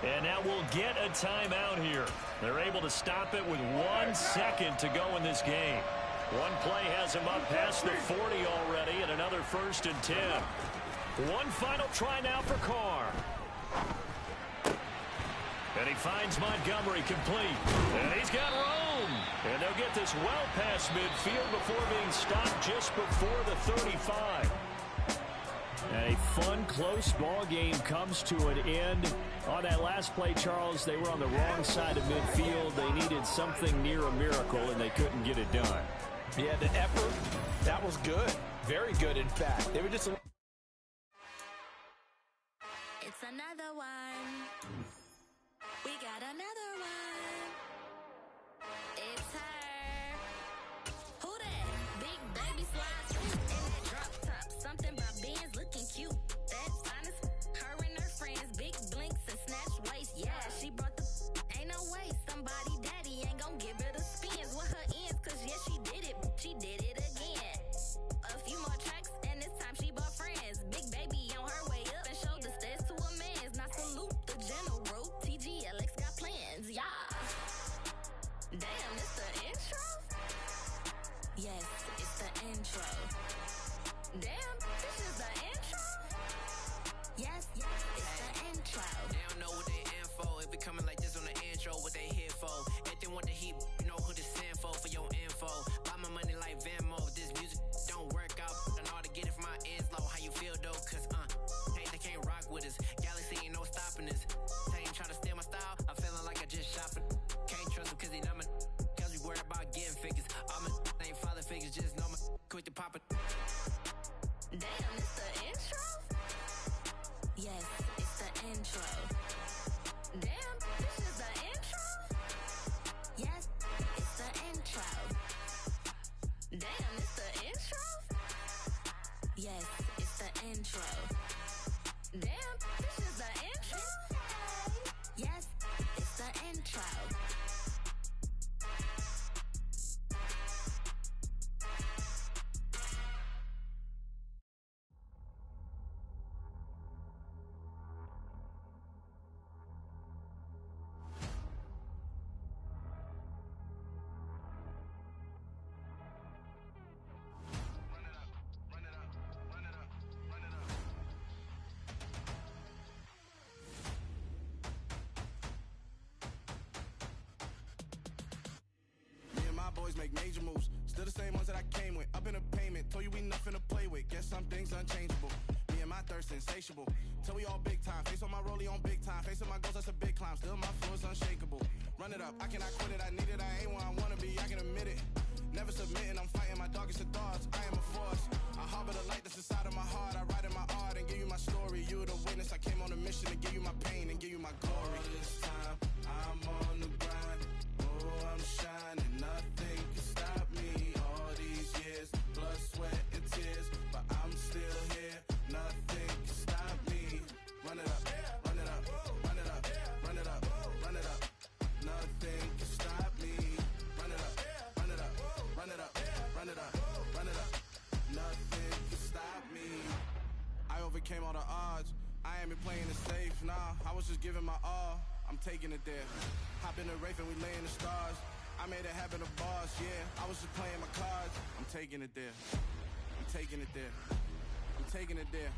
And now we'll get a timeout here. They're able to stop it with 1 second to go in this game. One play has him up past the 40 already, and another 1st and 10. One final try now for Carr. And he finds Montgomery complete. And he's got room. And they'll get this well past midfield before being stopped just before the 35. And a fun, close ball game comes to an end. On that last play, Charles, they were on the wrong side of midfield. They needed something near a miracle, and they couldn't get it done. Yeah, the effort, that was good. Very good, in fact. They were just... It's another one. We got another one. It's her. Who that? Big baby slides in that drop top. Something about Benz looking cute. That's honest. Her and her friends, big blinks and snatch waist. Yeah, she brought the... Ain't no way somebody daddy ain't gonna give her the spins with her ends. Cause yeah, she did it. She did it again. A few more tracks and this time she bought friends. Big baby on her way up and showed the stairs to a man's. Now salute the general. TGLX got plans, yeah. Damn, it's the intro? Yes, it's the intro. Damn, this is the intro? Yes, it's the intro. They don't know what they in for. If it coming like this on the intro, what they here for? If they want the heat, you know who to send for your info. Buy my money like Venmo. This music don't work out. I know how to get it from my ends low. How you feel though? Cause they can't rock with us. Galaxy ain't no stopping us. They ain't trying to steal my style. I'm feeling like I just shot for. Can't trust him cause he not my. Cause we worried about getting figures. All my ain't father figures. Just know my quick to pop it. Damn, it's the intro? Yes, it's the intro. Damn, this is the intro? Yes, it's the intro. Damn, it's the intro? Yes, it's the intro. Damn, this is the intro? Yes, it's the intro. Boys make major moves, still the same ones that I came with. Up in a payment, told you we nothing to play with. Guess some things unchangeable. Me and my thirst insatiable. Till we all big time. Face on my rollie on big time. Facing my goals, that's a big climb. Still my flow is unshakable. Run it up, I cannot quit it. I need it, I ain't where I wanna be. I can admit it. Never submitting, I'm fighting my darkest of thoughts. I am a force. I harbor the light that's inside of my heart. I write in my art and give you my story. You are the witness. I came on a mission to give you my pain and give you my glory. All this time, I'm on the grind. Oh, I'm shining. Nothing can stop me. All these years, blood, sweat, and tears. But I'm still here. Nothing can stop me. Run it up, run it up, run it up, run it up, run it up. Nothing can stop me. Run it up, run it up, run it up, run it up, run it up. Nothing can stop me. I overcame all the odds. I ain't been playing it safe, nah. I was just giving my all. I'm taking it there. Hop in the Wraith and we lay in the stars. I made it happen to boss, yeah. I was just playing my cards. I'm taking it there. I'm taking it there. I'm taking it there.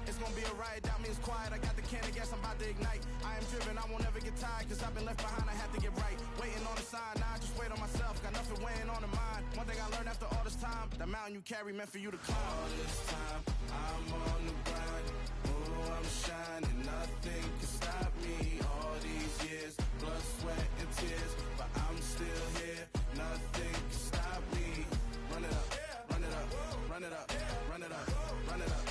It's gonna be a riot, doubt me it's quiet. I got the can of gas, I'm about to ignite. I am driven, I won't ever get tired. Cause I've been left behind, I have to get right. Waiting on the sign, now I just wait on myself. Got nothing weighing on the mind. One thing I learned after all this time, the mountain you carry meant for you to climb. All this time, I'm on the grind. Oh, I'm shining, nothing can stop me. All these years, blood, sweat, and tears. But I'm still here, nothing can stop me. Run it up, run it up, run it up, run it up, run it up.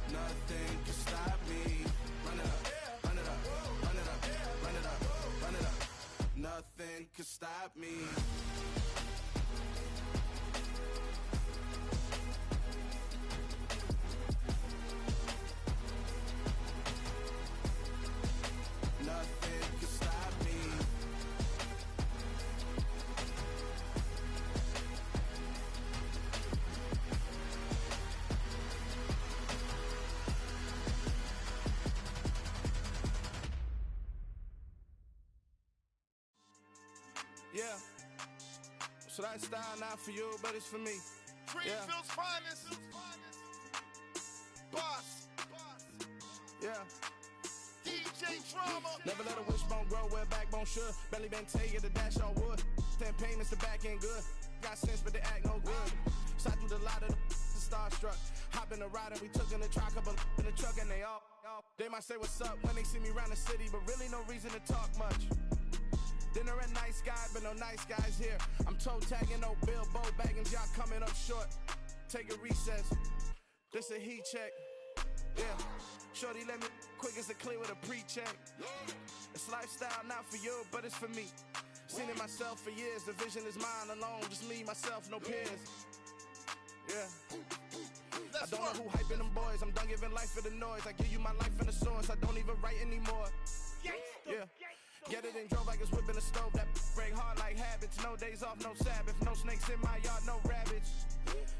Nothing can stop me. Run it up, run it up, run it up, run it up, run it up. Nothing can stop me. Yeah. So that style not for you, but it's for me. Greenfield's finest. Boss. Yeah. DJ Drama. Never let a wishbone grow where backbone should. Belly been taking the dash on wood. 10 payments, the back end good. Got sense, but they act no good. Shot through the lot of the starstruck. Hop in the ride and we took in the truck, couple in the truck, and they might say what's up when they see me around the city, but really no reason to talk much. Dinner at Nice Guy, but no nice guys here. I'm toe tagging, no Bilbo baggins, y'all coming up short. Take a recess. This a heat check. Yeah. Shorty let me quick as a clear with a pre-check. It's lifestyle not for you, but it's for me. Seen it myself for years. The vision is mine alone. Just me, myself, no peers. Yeah. I don't know who hyping them boys. I'm done giving life for the noise. I give you my life in the source. I don't even write anymore. Yeah. Get it and drove like it's whipping a stove. That break hard like habits. No days off, no Sabbath. No snakes in my yard, no rabbits.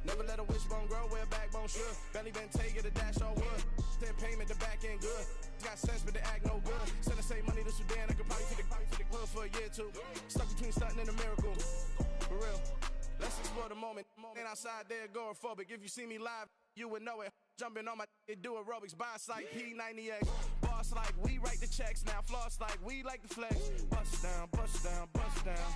Never let a wishbone grow where backbone should. Belly been taking the dash on wood. 10 payment, the back end good. Got sense, but they act no good. Send the same money to Sudan. I could probably take the hood for a year or two. Stuck between stunting and a miracle. For real. Let's explore the moment. Ain't outside there agoraphobic. If you see me live, you would know it. Jumping on my do aerobics. Boss like P90X. Boss like we write the checks now. Floss like we like the flex. Bust down, bust down, bust down.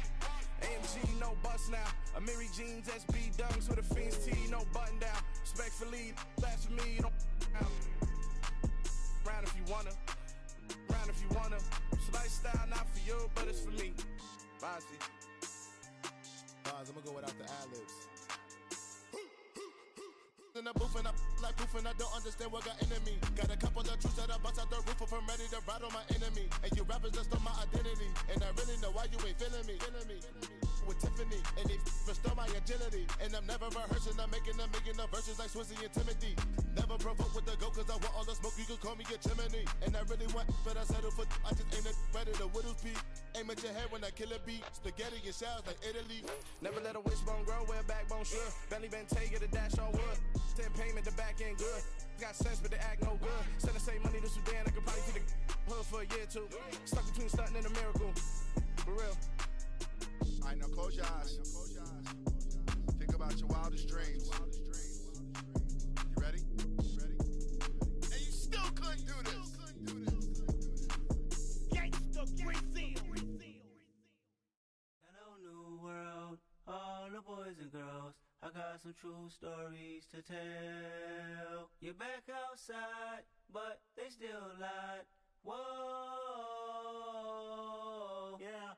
AMG, no bust now. Amiri jeans, SB dunks with a Fiends tee, no button down. Respectfully, that's for me, you don't round if you wanna. Round if you wanna. It's lifestyle not for you, but it's for me. Bossy. Bars, I'm gonna go without the ad-libs. In the booth and I like proof and I don't understand what got into me. Got a couple of truths that I bust out the roof if I'm ready to ride on my enemy. And you rappers just stole my identity. And I really know why you ain't feeling me. With Tiffany, and they restore my agility. And I'm never rehearsing, I'm making a million of verses like Swizzy and Timothy. Never provoke with the go, cause I want all the smoke, you can call me a chimney. And I really want, but I settle for, I just ain't ready to Whittles peak. Aim at your head when I kill a beat. Spaghetti and shells like Italy. Never let a wishbone grow where backbone should. Belly been taking the dash on wood. 10 payment, the back end good. Got sense, but they act no good. Send the same money to Sudan, I could probably take the hood for a year or two. Stuck between stunting and a miracle. For real. Alright, now close your eyes. Think about your wildest dreams. You ready? And you still couldn't do this. Gangsta Brazil. Hello, new world, all the boys and girls. I got some true stories to tell. You're back outside, but they still lied. Whoa, yeah.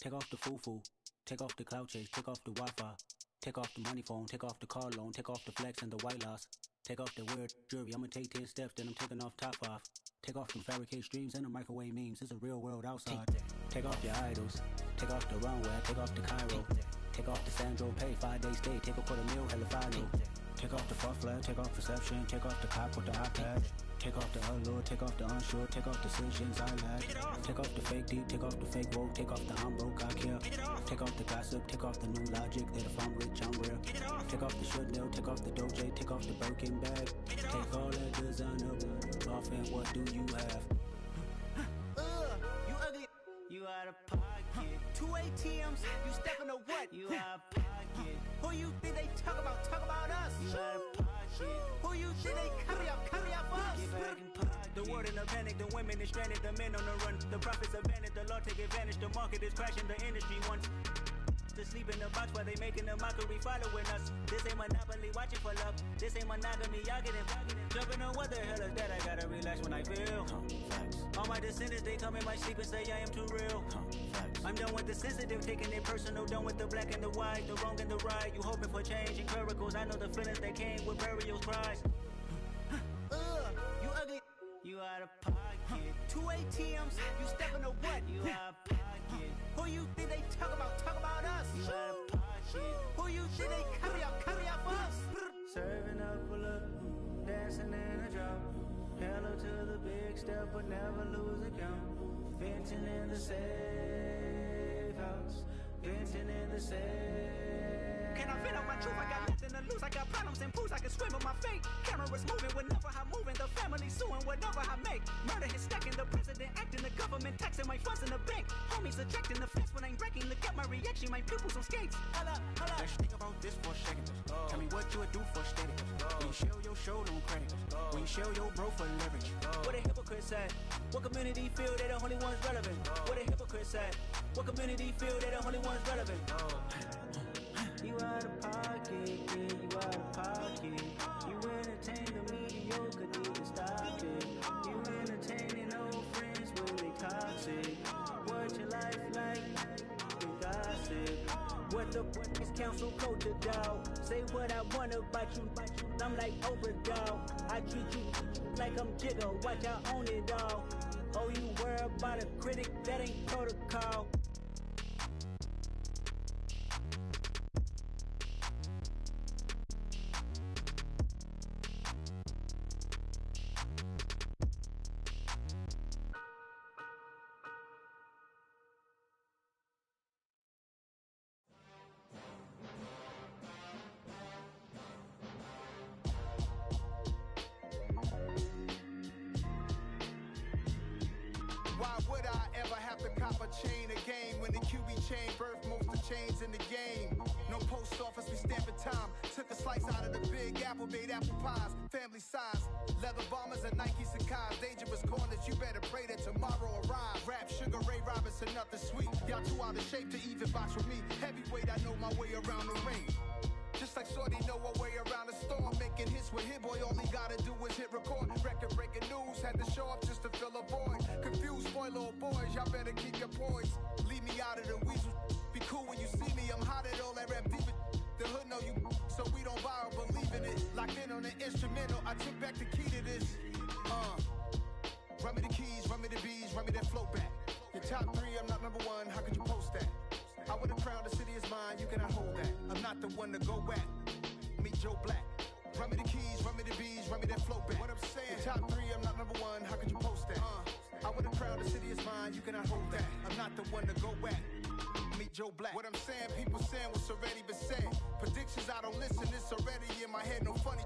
Take off the foo-foo, take off the cloud chase, take off the Wi-Fi, take off the money phone, take off the car loan, take off the flex and the white loss, take off the weird jewelry. I'ma take 10 steps, then I'm taking off top off. Take off them fabricated streams and the microwave memes. It's a real world outside. Take off your idols, take off the runway, take off the Cairo, take off the Sandro Pay, 5 days stay, take a $250,000 hella final. Take off the far flag, take off perception, take off the cop with the iPad. Take off the allure, take off the unsure, take off decisions I lack. Take off the fake deep, take off the fake woke, take off the I'm broke, I care. Take off the gossip, take off the new logic that if I'm rich, I'm rare. Take off the Chanel, take off the Doja, take off the Birkin bag. Take all that designer off and what do you have? You ugly, you out of pocket. 2 ATMs, you stepping to what? You out of pocket. Who you think they talk about us? You out of pocket. Who you think they carry out for us? Get back in pocket. The world in a panic, the women is stranded, the men on the run. The profits abandoned, the law take advantage, the market is crashing, the industry wants to sleep in the box while they making a mockery following us. This ain't Monopoly, watching for love. This ain't monogamy, y'all getting jumping on what the hell is that? I gotta relax when I feel. All my descendants, they come in my sleep and say I am too real. I'm done with the sensitive, taking it personal, done with the black and the white, the wrong and the right. You hoping for change and miracles, I know the feelings that came with burial cries. You ugly, you out of pocket. 2 ATMs, you stepping to what? You out of pocket. Who you think they talk about us? You out of pocket. Who you think they carry out for us? Serving up a look, dancing in a drop. Hello to the big step, but never lose a count. Venting in the safe house, venting in the safe. Can I vent out my truth? I got nothing to lose. I got problems and pools. I can swim with my fate. Cameras moving whenever I'm moving. The family suing whatever I make. Murder is stacking. The president acting. The government government taxing my funds in the bank. Homies ejecting the fence when I'm wrecking. Look at my reaction, my pupils on skates. Holla, holla. Let's think about this for a second. Tell me what you would do for steady. When you show your show, don't credit. When you show your bro for leverage. What a hypocrite said. What community feel they the only ones relevant? What a hypocrite said. What community feel they the only ones relevant? You out of pocket, yeah, you out of pocket. You entertain the mediocre, need to stop it. You entertaining old friends when they toxic. What your life like? And gossip. What the is council culture, dog? Say what I want about you. I'm like overdog. I treat you like I'm Jigga. Watch I own it all. Oh, you worry about a critic? That ain't protocol. Why would I ever have to cop a chain again when the QB chain birthed most of chains in the game? No post office, we stamping time. Took a slice out of the big apple, made apple pies, family size. Leather bombers and Nike Sacai's. Dangerous corners, you better pray that tomorrow arrives. Rap, Sugar Ray Robinson, nothing sweet. Y'all too out of shape to even box with me. Heavyweight, I know my way around the ring. Just like Shorty know her way around the storm. Making hits with Hit Boy, all he gotta do is hit record. Record breaking news, had to show up just to fill a void. Confused boy, little boys, y'all better keep your poise. Leave me out of the weasel. Be cool when you see me, I'm hot at all that rap deep. The hood know you, so we don't borrow, believe in it. Locked in on the instrumental, I took back the key to this. Run me the keys, run me the bees, run me that flow back. Your top three, I'm not number one, how could you post that? I would've crowned the city is mine, you cannot hold that. I'm not the one to go back. Meet Joe Black. Run me the keys, run me the bees, run me that flow back. What I'm saying, your top three, I'm not number one, how could you post that? I would've crowned the city is mine, you cannot hold that. I'm not the one to go back. Meet Joe Black. What I'm saying, people saying what's already been said. Predictions, I don't listen, it's already in my head, no funny.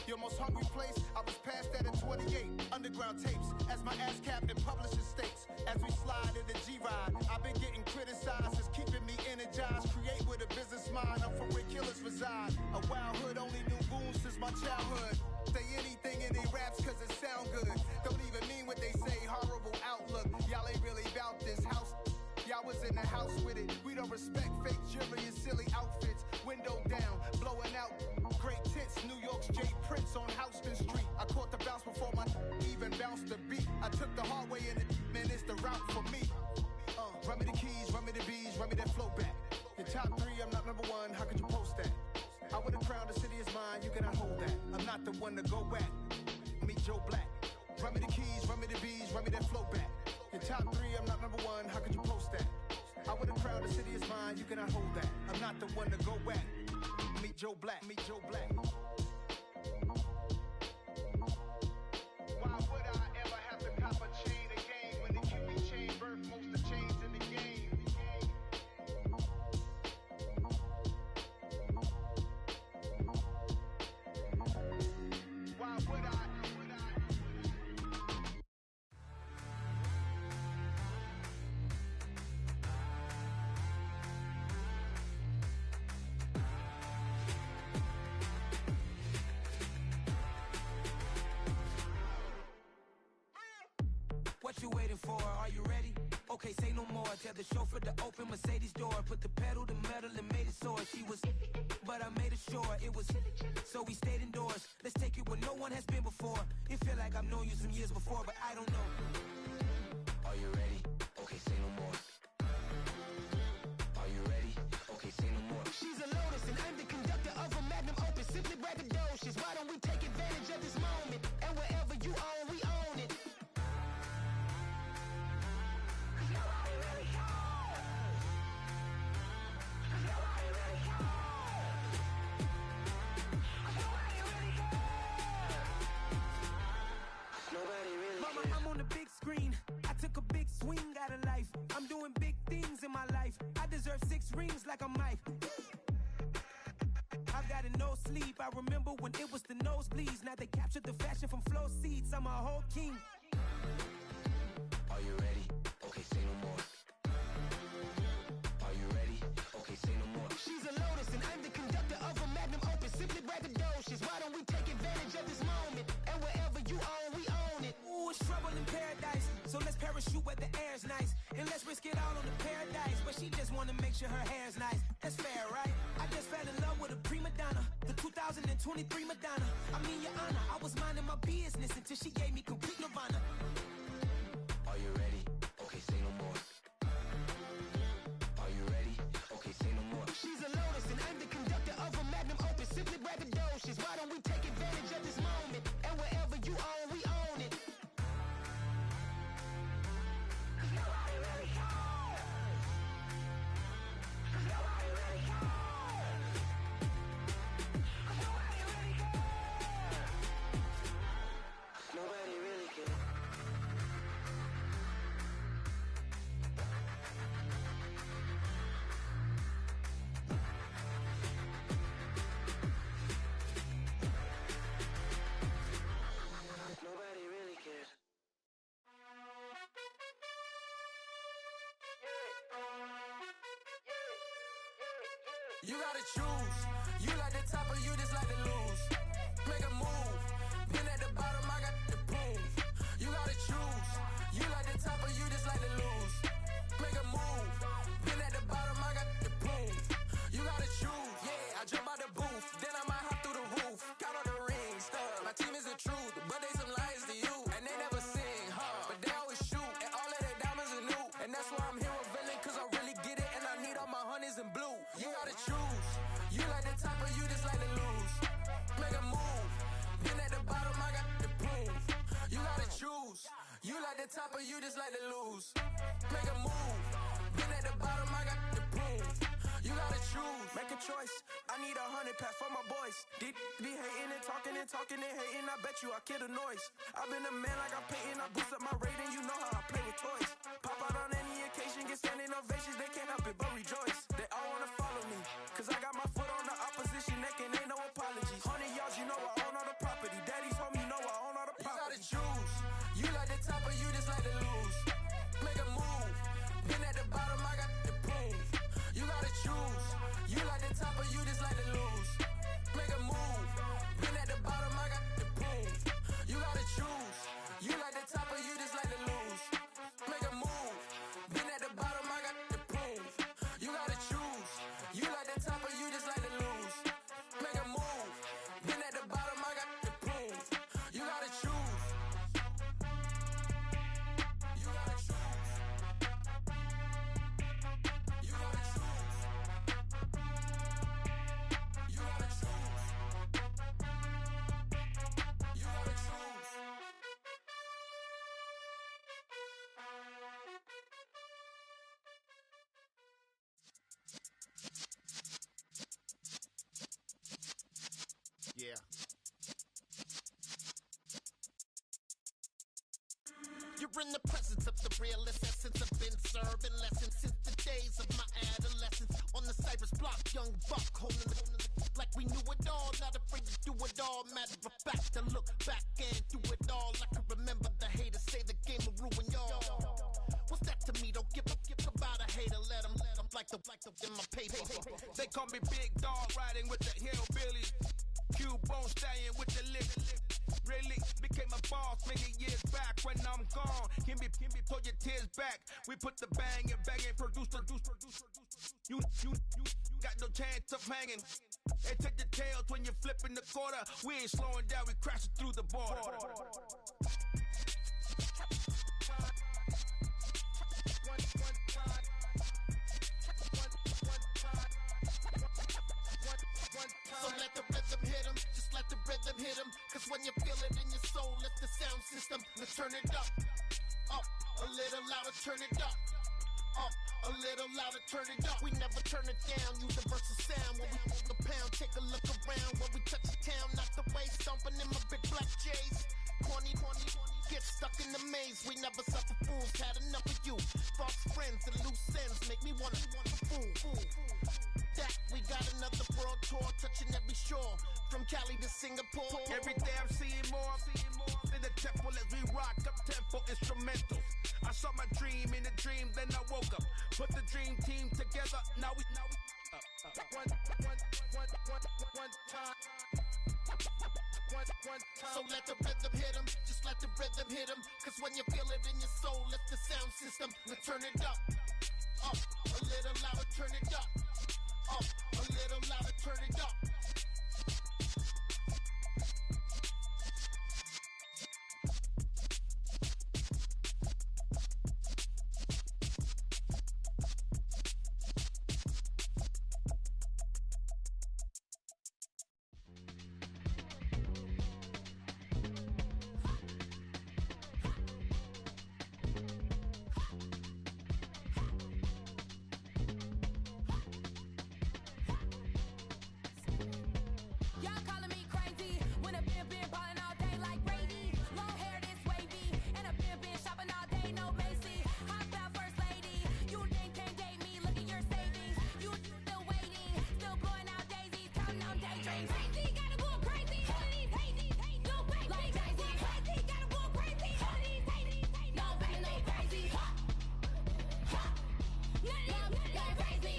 Your most hungry place, I was past that in 28. Underground tapes, as my ass cap in publishing states. As we slide in the G-Ride, I've been getting criticized, it's keeping me energized. Create with a business mind, I'm from where killers reside. A wild hood, only knew goons since my childhood. Say anything in they raps cause it sound good. Don't even mean what they say, horrible outlook. Y'all ain't really about this house. Y'all was in the house with it. We don't respect fake jewelry and silly outfits. Window down, blowing out great tits. New York's Jay Prince on Houston Street. I caught the bounce before my even bounced the beat. I took the hard way in it, man, it's the route for me. Run me the keys, run me the bees, run me that flow back. Your top three, I'm not number one, how could you post that? I would've crowned the city is mine, you cannot hold that. I'm not the one to go back. Meet Joe Black. Run me the keys, run me the bees, run me that flow back. Your top three, I'm not number one, how could you post that? I would've crowned the city is mine, you cannot hold that. I'm not the one to go back. Meet Joe Black, meet Joe Black. Why would I ever have to cop a chain again when the QB chain birthed most of chains in the game? Why would I? What you waiting for? Are you ready? Okay, say no more. Tell the chauffeur to open Mercedes door. Put the pedal to metal and made it soar. She was, but I made it sure it was. So we stayed indoors. Let's take it where no one has been before. It feel like I've known you some years before, but I don't know. Are you ready? Okay, say no more. Are you ready? Okay, say no more. She's a Lotus and I'm the conductor of a Magnum Opus. Simply braggadocious. Why don't we take advantage of this moment? And wherever you own, we own it. Mama, I'm on the big screen. I took a big swing out of life. I'm doing big things in my life. I deserve 6 rings like a Mike. I've got no sleep. I remember when it was the nosebleeds. Now they captured the fashion from flow seats. I'm a whole king. Are you ready? simply braggadocious. Why don't we take advantage of this moment? And wherever you own, we own it. Ooh, it's trouble in paradise. So let's parachute where the air's nice. And let's risk it all on the paradise. But she just wanna make sure her hair's nice. That's fair, right? I just fell in love with a prima donna. The 2023 Madonna. I mean, your honor, I was minding my business until she gave me complete nirvana. Are you ready? Okay, say no more. Are you ready? Okay, say no more. She's a lotus and I'm the conductor of a magnum opus. Simply braggadocious. Why don't we take advantage of this moment? And wherever you own, we own it. Cause nobody really cares. Cause nobody really cares. Cause nobody really cares. Nobody really cares. Nobody really cares. You gotta choose. You like the top or you just like to lose. Make a move. Been at the bottom, I got the proof. You gotta choose. You like the top or you just like to lose. Make a move. Been at the bottom, I got the proof. You gotta choose. Yeah, I jump out the booth. Then I might hop through the roof. Count on the rings. My team is the truth, but they some liars to you. And they never sing, but they always shoot. And all of their diamonds are new. And that's why I'm here with villain, cause I really get it. And I need all my honeys in blue. You gotta choose. You like the top or you just like to lose. Make a move. Been at the bottom, I got the proof. You gotta choose. You like the top or you just like to lose. Make a move. Been at the bottom, I got the proof. You gotta choose. Make a choice. I need 100 pack for my boys. Deep be hating and talking and talking and hating. I bet you I kill the noise. I've been a man like I'm painting. I boost up my rating. You know how I play with toys. Pop out on any occasion, get standing ovations. They can't help it but rejoice. They all wanna follow me, cause I got my foot on the opposition neck and ain't no apologies. 100 yards, you know I own all the property. Daddy's home, you know I own all the property. You gotta choose. You like the top or you just like to lose. Make a move. Been at the bottom, I got the proof. You gotta choose. You like the top or you just like to lose. Make a move. Been at the bottom, I got the proof. You gotta choose. You like the top or you just like to lose. Make a move. Been at the bottom, I got the proof. You gotta choose. You like the top or you just like to lose. Make a move. Been at the bottom, I got the proof. You gotta choose. You gotta choose. You gotta choose. You gotta choose. You gotta choose. Yeah. You're in the presence of the realest essence. I've been serving lessons since the days of my adolescence. On the Cypress block, young buck holding the like we knew it all, not afraid to do it all. Matter of fact, to look back and do it all. I can remember the haters say the game will ruin y'all. What's that to me? Don't give about a hater. Let them like the in my paper. They call me Big Dog, riding with the hillbillies. Q-Bone stallion with the lip. Really became a boss many years back. When I'm gone, Kimby, pull your tears back. We put the bang and bang and produce. You got no chance of hanging. And take the tails when you're flipping the quarter. We ain't slowing down, we crashing through the border. So let the rhythm hit him, just let the rhythm hit him. Cause when you feel it in your soul, lift the sound system. Let's turn it up, a little louder, turn it up. A little louder, turn it up. We never turn it down, universal sound. When we hold the pound, take a look around. When we touch the town, not the way, stomping in my big black J's. Corny, get stuck in the maze. We never suffer fools, had enough of you. False friends and loose ends make me wanna fool. That we got another world tour, touching every shore, from Cali to Singapore. Every day I'm seeing more in the temple as we rock up tempo instrumentals. I saw my dream in a dream, then I woke up. Put the dream team together, now we one time. So let the rhythm hit 'em, just let the rhythm hit 'em. Cause when you feel it in your soul, lift the sound system. Now turn it up, a little louder, turn it up, a little louder, turn it up. Y'all calling me crazy when a been ballin' all day like Brady. Long hair this wavy, and a been shopping all day, no Macy. Hop out first lady, you think can't date me? Look at your savings, you still waiting, still blowing out daisies, counting on daydreams. Crazy, gotta go crazy. All of these hate, no baby. Like Daisy, crazy, gotta go crazy. All of these hate, no baby, no crazy. None of these crazy.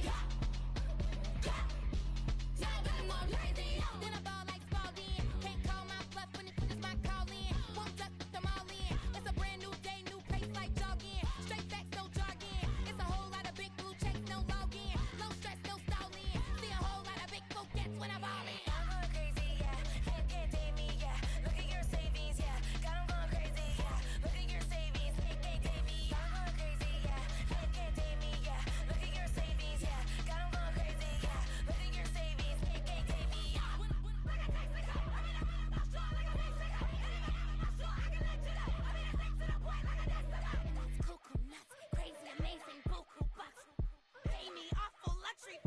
Then I ball like Spalding. Can't call my bluff when it's my calling. Won't duck them all in. It's a brand new day, new pace like jogging. Straight facts, no jargon. It's a whole lot of big blue checks, no login. No stress, no stalling. See a whole lot of big coquettes when I ball in. I'm going crazy, yeah. Can't date me, yeah. Look at your savings, yeah. Got 'em going crazy, yeah. Look at your savings, can't date me. I'm going crazy, yeah. Can't date me, yeah. Look at your savings, yeah. Got 'em going crazy, yeah. Look at your savings, can't date me. Cuckoo nuts, crazy, amazing, buku bucks. Pay me awful luxury.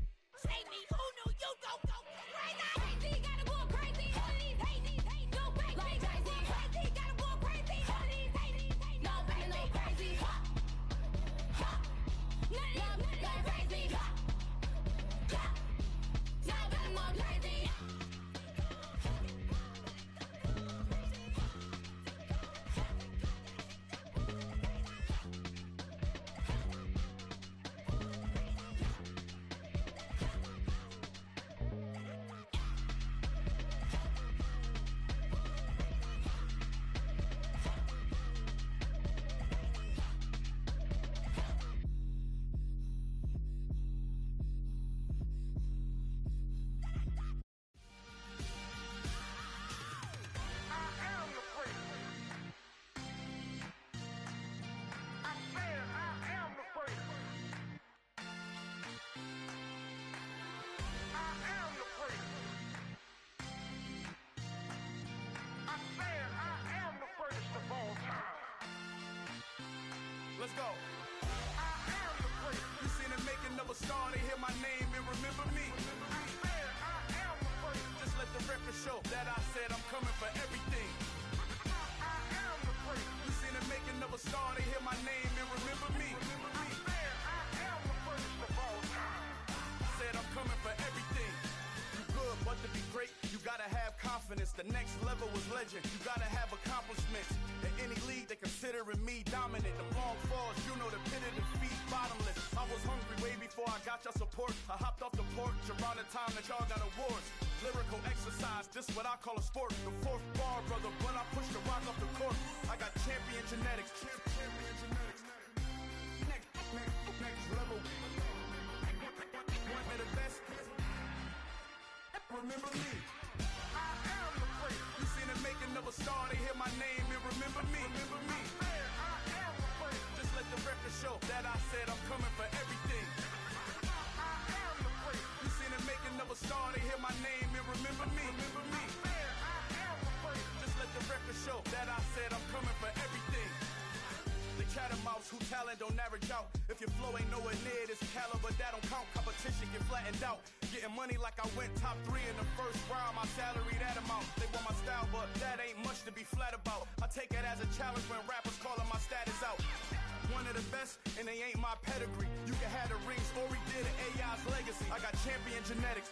Save me, who knew you don't go crazy? Crazy, gotta go crazy. All of these hate, no baby. Like Daisy, crazy, gotta go crazy. All of these hate, no baby, no crazy. None of these crazy. Now that I'm all crazy. Let's go. I am the great. You seen the making of a star, they hear my name and remember me. I am the great. Just let the record show that I said I'm coming for everything. I am the great. You seen the making of a star, they hear my name and remember me. I am the greatest of all time. Said I'm coming for everything. You good, but to be great, you gotta have confidence. The next level was legend. You gotta have accomplishments. In any league, they considering me dominant. The long falls, you know the pit of defeat, bottomless. I was hungry way before I got your support. I hopped off the porch around the time that y'all got awards. Lyrical exercise, this what I call a sport. The fourth bar, brother, when I push the rock off the court. I got champion genetics. Champion genetics. Next level. One of the best. Remember me. I am the great. You seen the making of a star, they hear my name and remember me. Remember me. I am the great. Just let the record show that I said I'm coming for everything. I am the great. You seen the making of a star, they hear my name and remember me. Remember me. I am the great. Just let the record show that I said I'm coming for everything. The chattermouths who talent don't average out. If your flow ain't nowhere near this caliber, that don't count. Competition get flattened out. Getting money like I went top 3 in the first round. My salary that amount. They want my style, but that ain't much to be flat about. I take it as a challenge when rappers calling my status out. One of the best, and they ain't my pedigree. You can have the ring, story did an AI's legacy. I got champion genetics.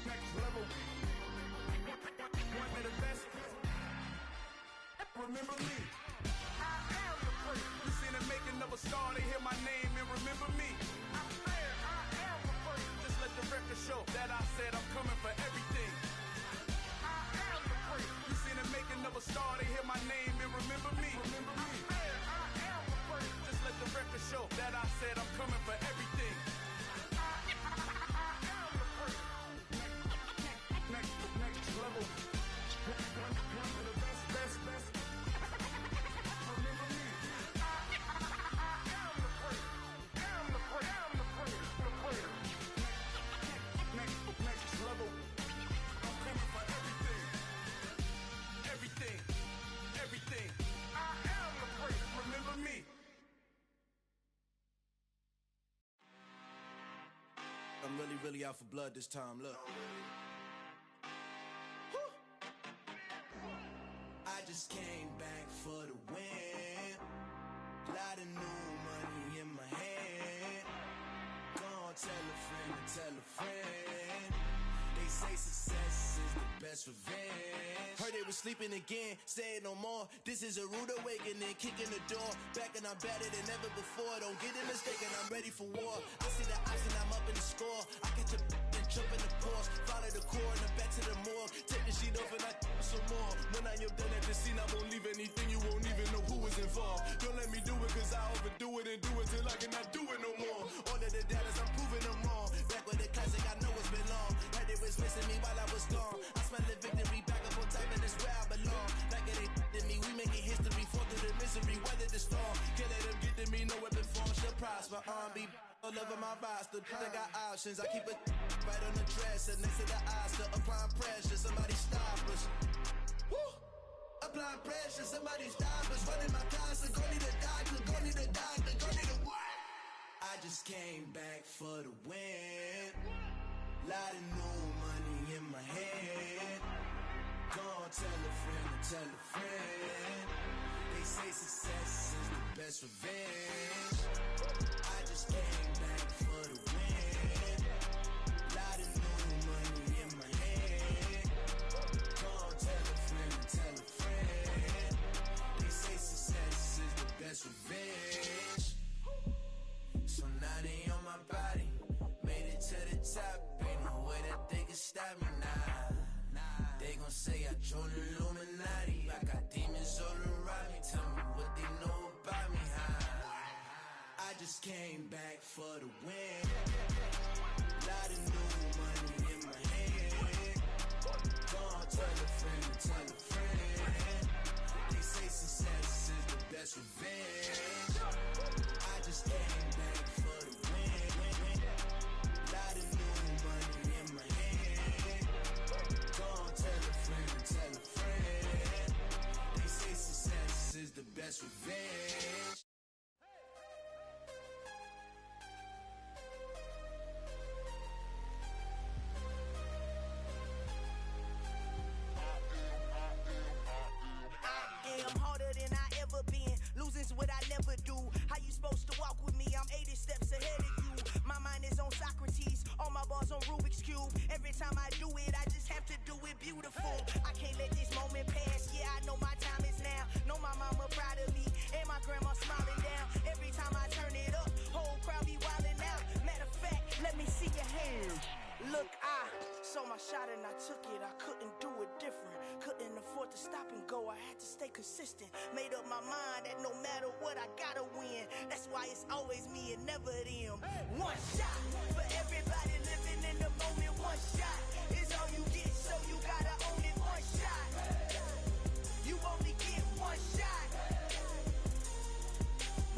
Next level. One of the best. Remember me. I am the great. You seen the making of a star, they hear my name and remember me. I am the great. Just let the record show that I said I'm coming for everything. star, they hear my name and remember me. I am the first. Just let the record show that I said I'm coming for everything. I am the first. Next level. One of the best. Remember me. I am the first. Next level. I'm coming for everything. Everything. I am the first. Remember me. I'm really out for blood this time. Look. I just came back for the win. Lot of new money in my hand. Gonna tell a friend to tell a friend. They say success is the best revenge. Heard they was sleeping again, saying no more. This is a rude awakening, kicking the door. Back and I'm better than ever before. Don't get it mistaken, I'm ready for war. I see the option, I'm up in the score. I catch a and jump in the course. Follow the core and the back to the morgue. Take the sheet off and I some more. When I am done at the scene, I won't leave anything. You won't even know who was involved. Don't let me do it, cause I overdo it and do it till I cannot do it no more. All of the doubters, I'm proving them wrong. Back with the classic, I know it's been long. Heard they was missing me while I was gone. I smell the victory back up on top, and it's where I belong. Like it ain't to me, we making history. Fall through the misery, weather the storm. Can't let them get to me, no weapon form shall prosper. Be all over my roster. I got options, I keep it right on the dresser. Next to the Oscar, applying pressure. Somebody stop us. Woo! Applying pressure, somebody stop us. Running my closet, go need a doctor, go need a doctor, go need a what? I just came back for the win. Lot of new money in my hand. Gonna tell a friend to tell a friend. They say success is the best revenge. I just came back for the win. Lot of new money in my hand. Gonna tell a friend to tell a friend. They say success is the best revenge. So now they on my body. Made it to the top. Ain't no way that they can stop me now. They gon' say I joined the Illuminati. I got demons all around me. Tell me what they know about me, huh? I just came back for the win. Lot of new money in my hand. Gonna tell a friend to tell a friend. They say success is the best revenge. I just came back for the win. Lot of new money in my hand. Gonna tell a friend to tell a friend. They say success is the best revenge. I'm harder than I ever been. Losing's what I never do. How you supposed to walk with me? I'm 80 steps ahead of you. My mind is on Socrates. All my bars on Rubik's Cube. Every time I do it, I just have to do it beautiful. I can't let this moment pass. Yeah, I know my time is now. Know my mama proud of me. And my grandma smiling down. Every time I turn it up, whole crowd be wildin' out. Matter of fact, let me see your hands. Look, I saw my shot and I took it. I couldn't do it different. Couldn't afford to stop and go. I had to stay consistent. Made up my mind that no matter what, I gotta win. That's why it's always me and never them. One shot for everybody living in the moment. One shot is all you get, so you gotta own it. One shot. You only get one shot.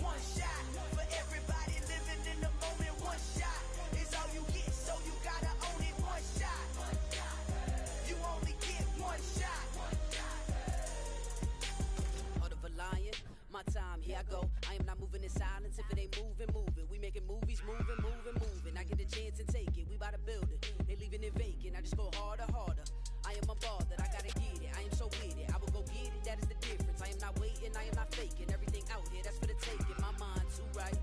One shot for everybody living in the moment. One shot is all you get, so you gotta own it. One shot. You only get one shot. Heart of a lion, my time, here I go. I am not moving in silence. If it ain't moving. We making movies, moving. I get a chance and take it. We bout to build it. They leaving it vacant. I just go harder. I am a ball that I gotta get it. I am so with it. I will go get it. That is the difference. I am not waiting. I am not faking. Everything out here, that's for the taking. My mind too right.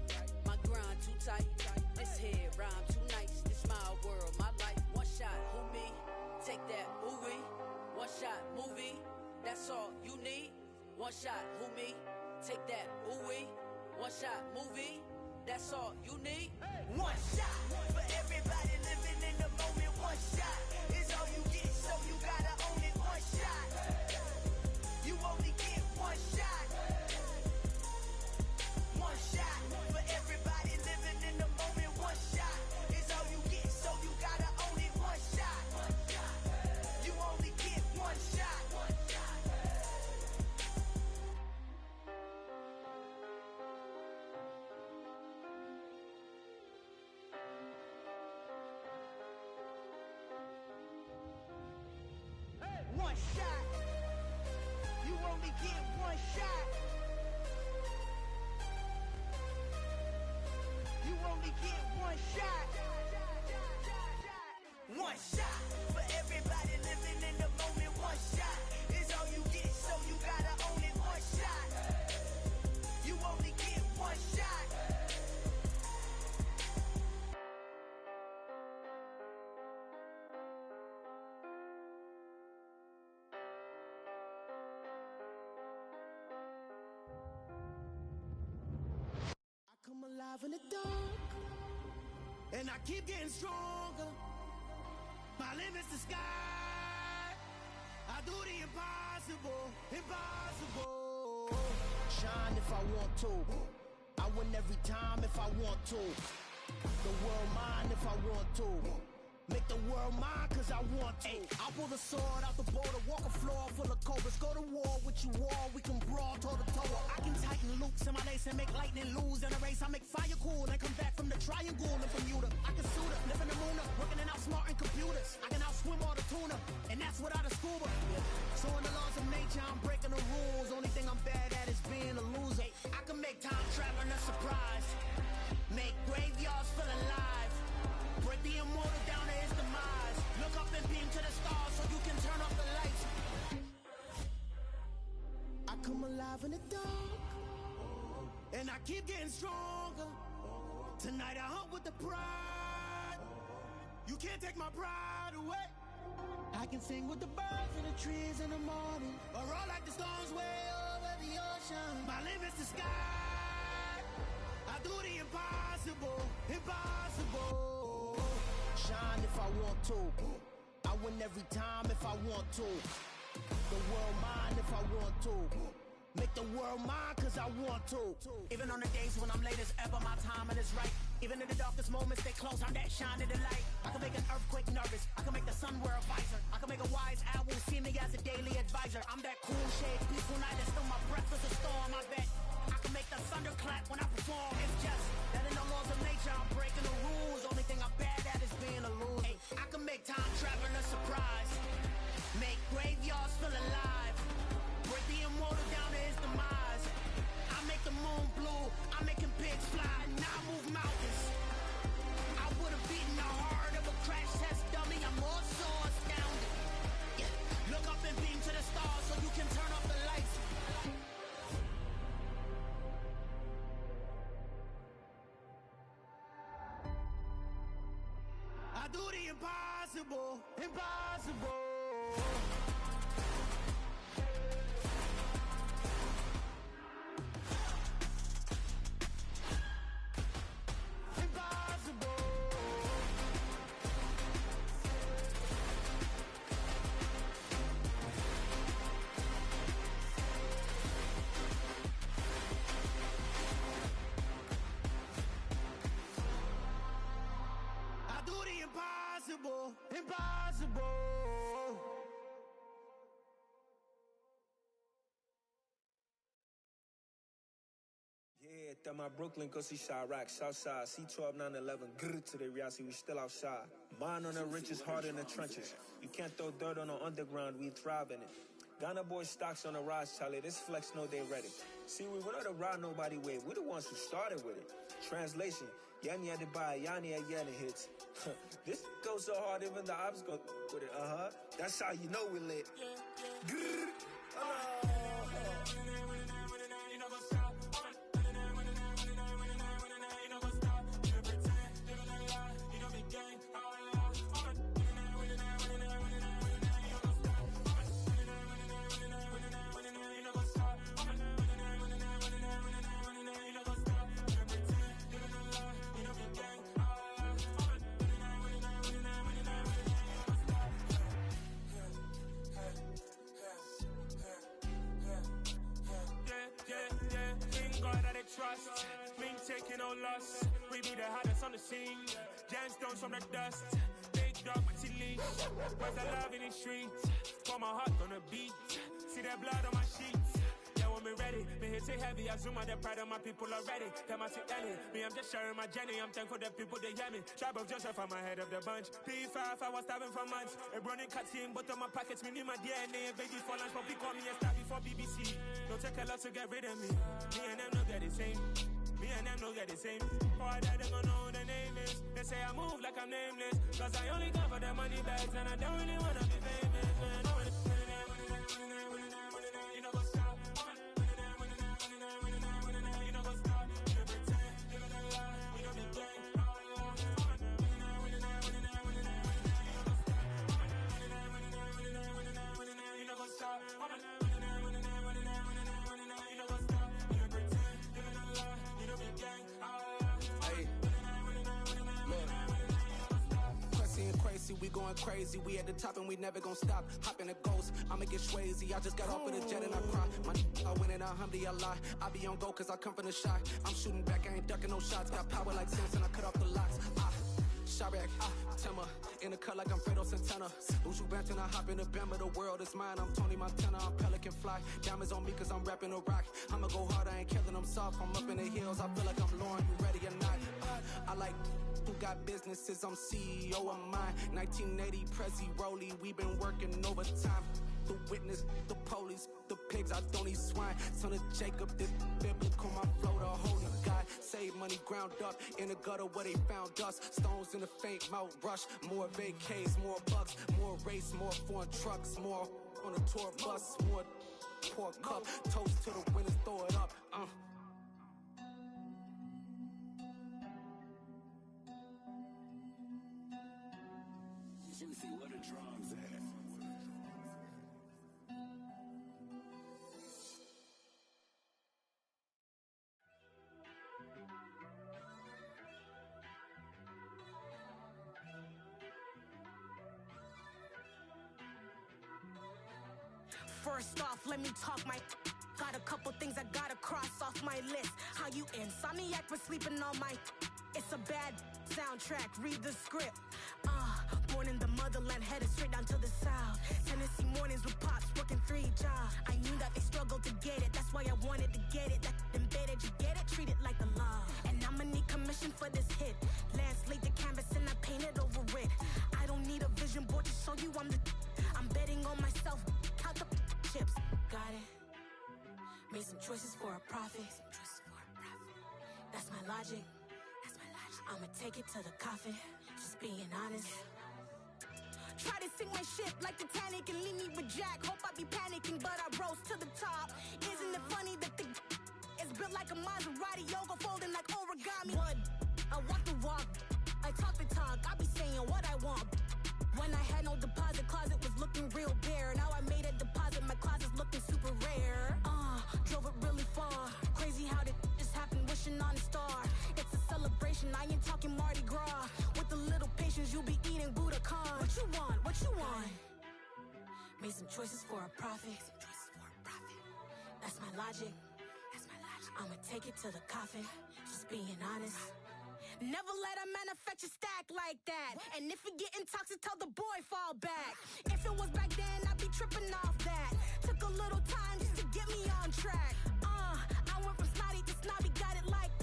My grind too tight. This head rhyme too nice. This my world, my life. One shot, who me? Take that, movie. One shot, movie. That's all you need. One shot, who me? Take that, ooh-wee. One shot, movie. That's all you need. One shot for everybody living in the moment. One shot is all you get, so you gotta own it. One shot. You shot. You only get one shot. You only get one shot. One shot for everybody living in the moment. One shot is all you get, so you gotta own it. One shot. You only get one shot. I come alive in the dark, and I keep getting stronger. My limit's the sky. I do the impossible, impossible. Shine if I want to. I win every time if I want to. The world mine if I want to. Make the world mine cause I want to. I pull the sword out the border, walk a floor full of cobras. Go to war with you all, we can brawl toe to toe. I can tighten loops in my lace and make lightning lose in a race. I make fire cool and come back from the triangle and Bermuda. I can suit up, live in the moon up, working and outsmarting computers. I can outswim all the tuna, and that's without a scuba. So in the laws of nature, I'm breaking the rules. Only thing I'm bad at is being a loser. I can make time traveling a surprise, make graveyards feel alive, break the immortal down to his demise. Look up and beam to the stars so you can turn off the lights. I come alive in the dark, and I keep getting stronger. Tonight I hunt with the pride. You can't take my pride away. I can sing with the birds and the trees in the morning, or roll like the storms way over the ocean. My limit's the sky. I do the impossible, impossible. Shine if I want to. I win every time if I want to. The world mine if I want to. Make the world mine cause I want to. Even on the days when I'm late as ever, my timing is right. Even in the darkest moments, stay close, I'm that shine of the light. I can make an earthquake nervous, I can make the sun wear a visor. I can make a wise owl see me as a daily advisor. I'm that cool shade, peaceful night, and still my breath is a storm, I bet. I can make the thunder clap when I perform. It's just that in the laws of nature, I'm breaking the rules. Only thing I'm bad at is being a loser. I can make time traveling a surprise, make graveyards feel alive, break the immortal down to his demise. I make the moon blue, I'm making pigs fly, and I move mountains. I would've beaten the heart of a crash test dummy. I'm more so astounded. Yeah. Look up and beam to the stars so you can turn off the lights. I do the impossible, impossible. Impossible, impossible. Yeah, that my Brooklyn, go see Chirac, Southside, C12, 911, grrr to the reality, we still outside. Mine on the riches, hard in the trenches. You can't throw dirt on the underground, we thrive in it. Ghana boys stocks on the rise, Charlie, this flex know they ready. See, we were not to ride nobody way, we the ones who started with it. Translation, Yanni had to buy, Yanni had Yanni hits. This goes so hard, even the ops go with it, That's how you know we lit. Grrr. Trust, me taking no loss. We be the hottest on the scene. Gemstones from the dust. Big dog with your leash. Where's the love in the streets? Put my heart on the beat. See that blood on my sheets. Yeah, want me ready. Me hit it heavy, I zoom out the pride of my people already. Tell my sit Ellie, me I'm just sharing my journey. I'm thankful that people they hear me. Tribe of Joseph, I'm ahead of the bunch. P5, I was starving for months. A running cutscene, but on my pockets, me need my DNA. Baby for lunch, probably call me a star before BBC. Don't take a lot to get rid of me. Me and them no get the same. Me and them no get the same. Boy, that they gon' know who the name is. They say I move like I'm nameless. Cause I only come for the money bags and I don't really wanna be famous, man. You know go stop. You know go stop. You know pretend. You know the lie. You know be gang. You know go stop. We going crazy, we at the top and we never gonna stop. Hop in a ghost, I'ma get swayzy. I just got off of the jet and I cry. I win it, alhamdulillah. I be on go cause I come from the shot. I'm shooting back, I ain't ducking no shots. Got power like Samson, I cut off the locks. Sharek, Timmer, in the cut like I'm Fredo Santana. Lose you Benton, I hop in the Bama, the world is mine. I'm Tony Montana, I'm Pelican Fly. Diamonds on me cause I'm rapping a rock. I'ma go hard, I ain't killing them soft. I'm up in the hills, I feel like I'm Lauren, you ready or not? I like who got businesses, I'm CEO of mine. 1980 Prezi Rolly, we been working overtime. The witness, the police, the pigs, I don't eat swine. Son of Jacob, this biblical, my flow, the holy God. Save money ground up in the gutter where they found dust. Stones in the faint mouth rush. More vacays, more bucks, more race, more foreign trucks, more on a tour bus, more pour cup. Toast to the winners, throw it up. Juicy, what a drums at? First off, let me talk my. Got a couple things I gotta cross off my list. How you insomniac for sleeping on my. It's a bad soundtrack, read the script. Born in the motherland, headed straight down to the south. Tennessee mornings with pops, working 3 jobs. I knew that they struggled to get it, that's why I wanted to get it. That embedded, you get it, treat it like a law. And I'ma need commission for this hit. Lance laid the canvas and I painted over it. I don't need a vision board to show you I'm betting on myself, count the chips. Got it. Made some choices for a profit. That's my logic. I'ma take it to the coffin, just being honest. Try to sink my ship like Titanic and leave me with Jack. Hope I be panicking, but I rose to the top. Isn't it funny that the is built like a Maserati, yoga folding like origami? What? I walk the walk, I talk the talk, I be saying what I want. When I had no deposit, closet was looking real bare. Now I made a deposit, my closet's looking super rare. Drove it really far. Crazy how did this happen, wishing on a star. It's a celebration, I ain't talking Mardi Gras. With a little patience, you'll be eating Budokan. What you want? What you want? Made some choices for a profit. That's my logic. I'ma take it to the coffin, just being honest. Never let a manufacture stack like that. And if it getting toxic, tell the boy fall back. If it was back then, I'd be tripping off that. Took a little time just to get me on track. I went from snotty to snobby, got it like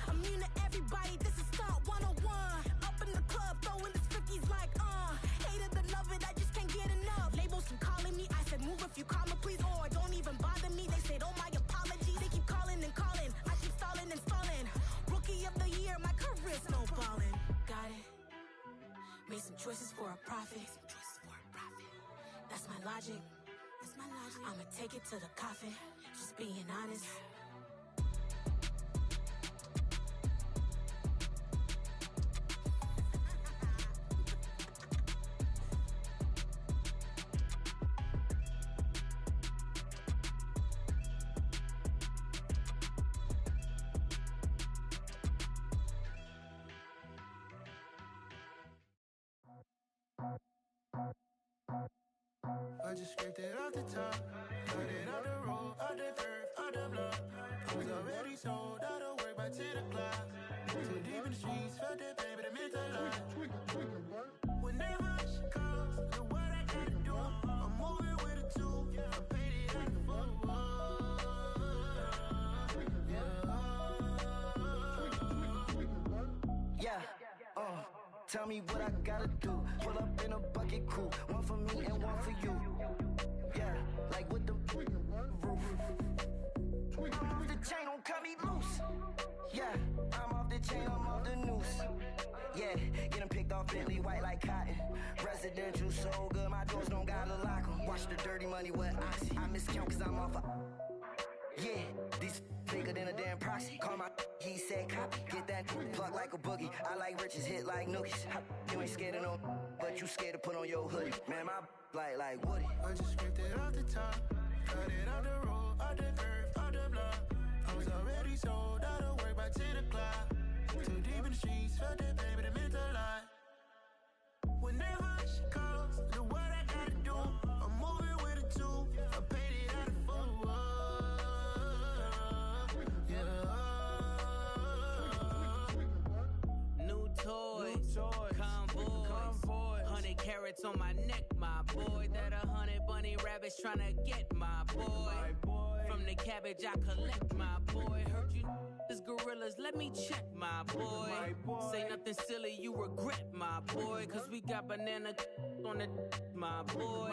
immune to everybody, this is stunt 101. Up in the club, throwing the 50s like hated the love it, I just can't get enough. Labels keep calling me, I said move if you call me please, or don't even bother me. They said oh my apology, they keep calling and calling, I keep stalling and stalling. Rookie of the year, my career's snowballing. Got it. Made some choices for a profit. That's my logic. I'ma take it to the coffin, just being honest. I just scraped it off the top, cut it out the road, out the dirt, out the block. It was already sold, out of work by 10 o'clock. Too deep in the streets, felt that baby, that meant a lot. Whenever she calls, look what I gotta do. I'm moving with a two, I paid it out the foot. tell me what I gotta do. Pull up in a bucket crew, one for me and one for you. Yeah, like with the roof. I'm off the chain, don't cut me loose. Yeah, I'm off the chain, I'm off the noose. Yeah, getting picked off Bentley white like cotton. Residential so good, my doors don't gotta lock 'em. Watch the dirty money with oxy. I miscount cause I'm off a... Yeah, these bigger than a damn proxy. Call my he said copy. Get that plug like a boogie. I like riches, hit like nookies. You ain't scared of no, but you scared to put on your hoodie. Man, my like Woody. I just scraped it off the top. Cut it off the road, off the curve, off the block. I was already sold out of work by 10 o'clock. Too deep in the streets, felt that baby, that meant a lot. Whenever she calls, do what I gotta do. I'm moving with a two. I paid it out of full. Yeah. New toys, convoys, 100 carats on my neck, my boy. That 100 bunny rabbits tryna get my boy. From the cabbage I collect, my boy. Heard you this gorillas, let me check, my boy. Say nothing silly, you regret, my boy. Cause we got banana on the my boy.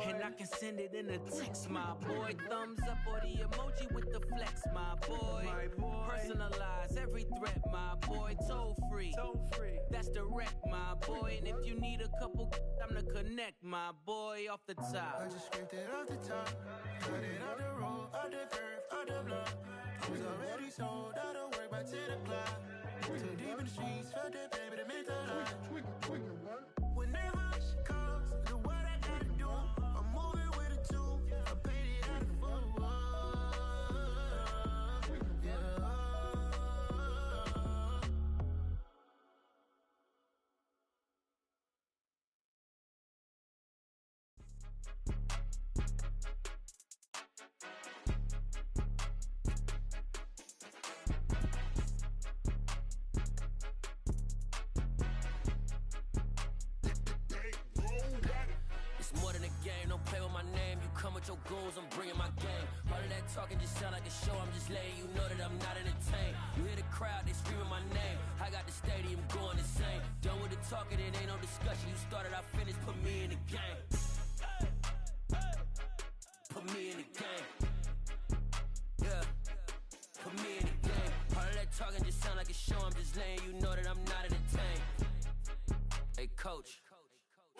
And I can send it in a text, my boy. Thumbs up or the emoji with the flex, my boy. Personalize every threat, my boy. Toll free, that's direct, my boy. And if you need a couple, I'm to connect, my boy, off the top. I just scraped it off the top. Cut it off the road, off the curve, off the block. I was already sold out of work by 10 o'clock. Too deep in the streets, felt that baby, that meant a lot. Whenever she calls, do what I gotta do. I'm moving with a two. I paid it out of full. Yeah. It's more than a game, don't play with my name. You come with your goons, I'm bringing my game. All of that talking just sound like a show, I'm just letting you know that I'm not entertained. You hear the crowd, they screaming my name. I got the stadium going insane. Done with the talking, it ain't no discussion. You started, I finished, put me in the game. Put me in the game. Yeah, put me in the game. All of that talking just sound like a show, I'm just letting you know that I'm not entertained. Hey coach,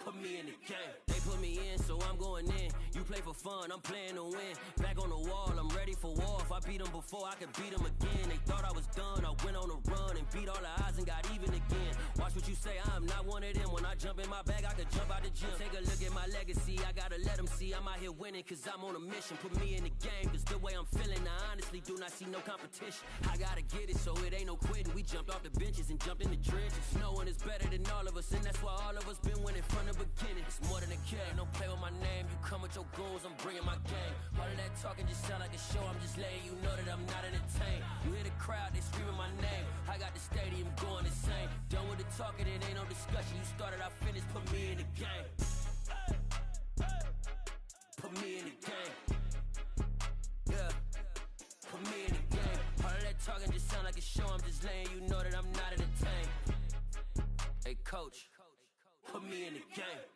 put me in the game. They put me in, so I'm going in. You play for fun, I'm playing to win. Back on the wall, I'm ready for war. If I beat them before, I could beat them again. They thought I was done, I went on a run and beat all the odds and got even again. Watch what you say, I'm not one of them. When I jump in my bag, I could jump out the gym. Take a look at my legacy, I gotta let them see I'm out here winning, cause I'm on a mission. Put me in the game, cause the way I'm feeling, I honestly do not see no competition. I gotta get it, so it ain't no quitting. We jumped off the benches and jumped in the trenches. No one is better than all of us, and that's why all of us been winning from the beginning. It's more than a game, don't play with my name. You come with your goons, I'm bringing my game. All of that talking just sound like a show, I'm just letting you know that I'm not entertained. You hear the crowd, they screaming my name. I got the stadium going insane. Done with the talking, it ain't no discussion. You started, I finished, put me in the game. Put me in the game. Yeah, put me in the game. All of that talking just sound like a show, I'm just letting you know that I'm not entertained. Hey coach, put me in the game.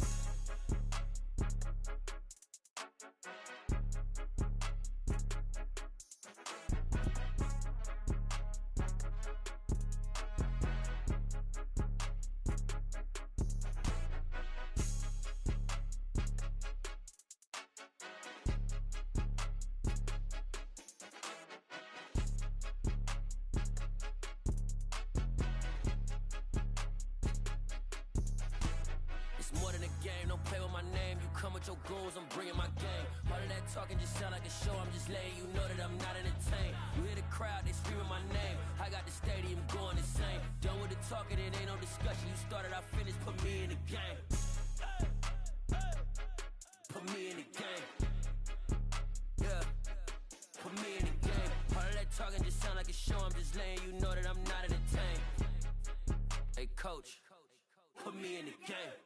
Your goals, I'm bringing my game. All of that talking just sound like a show, I'm just letting you know that I'm not entertained. You hear the crowd, they screaming my name. I got the stadium going insane. Done with the talking, it ain't no discussion. You started, I finished, put me in the game. Put me in the game. Yeah, put me in the game. All of that talking just sound like a show, I'm just letting you know that I'm not entertained. Hey coach, put me in the game.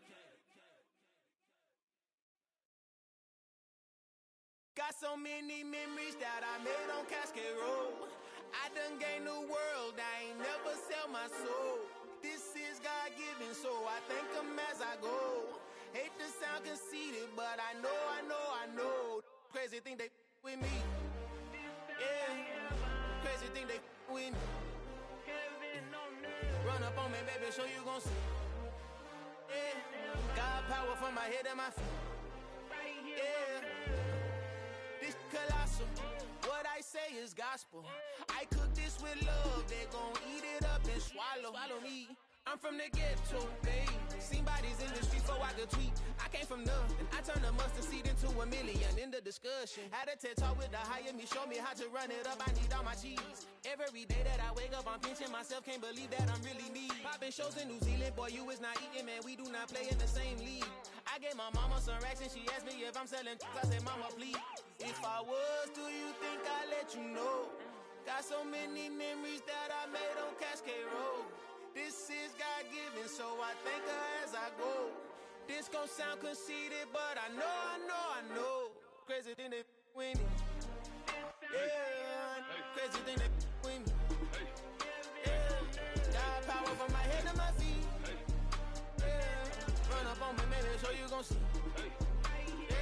Got so many memories that I made on Cascade Road. I done gained the world, I ain't never sell my soul. This is is God-given, so I thank him as I go. Hate to sound conceited, but I know. Crazy thing they with me. Yeah. Crazy thing they with me. Run up on me, baby, so you gon' see. Yeah. God power from my head and my feet. Yeah. This colossal. What I say is gospel. I cook this with love. They gon' eat it up and swallow me. I'm from the ghetto, babe. Seen bodies in the streets before I could tweet. I came from nothing. I turned a mustard seed into a million in the discussion. Had a TED talk with the higher me, show me how to run it up. I need all my cheese. Every day that I wake up, I'm pinching myself. Can't believe that I'm really me. Popping shows in New Zealand, boy, you is not eating, man. We do not play in the same league. I gave my mama some racks and she asked me if I'm selling. I said, mama, please. If I was, do you think I'd let you know? Got so many memories that I made on Cascade Road. This is God-given, so I thank her as I go. This gon' sound conceited, but I know. Crazy thing they with me. Yeah, crazy thing they with me. Yeah, got power from my head to my feet. Yeah, run up on me, baby, so you gon' see. Yeah.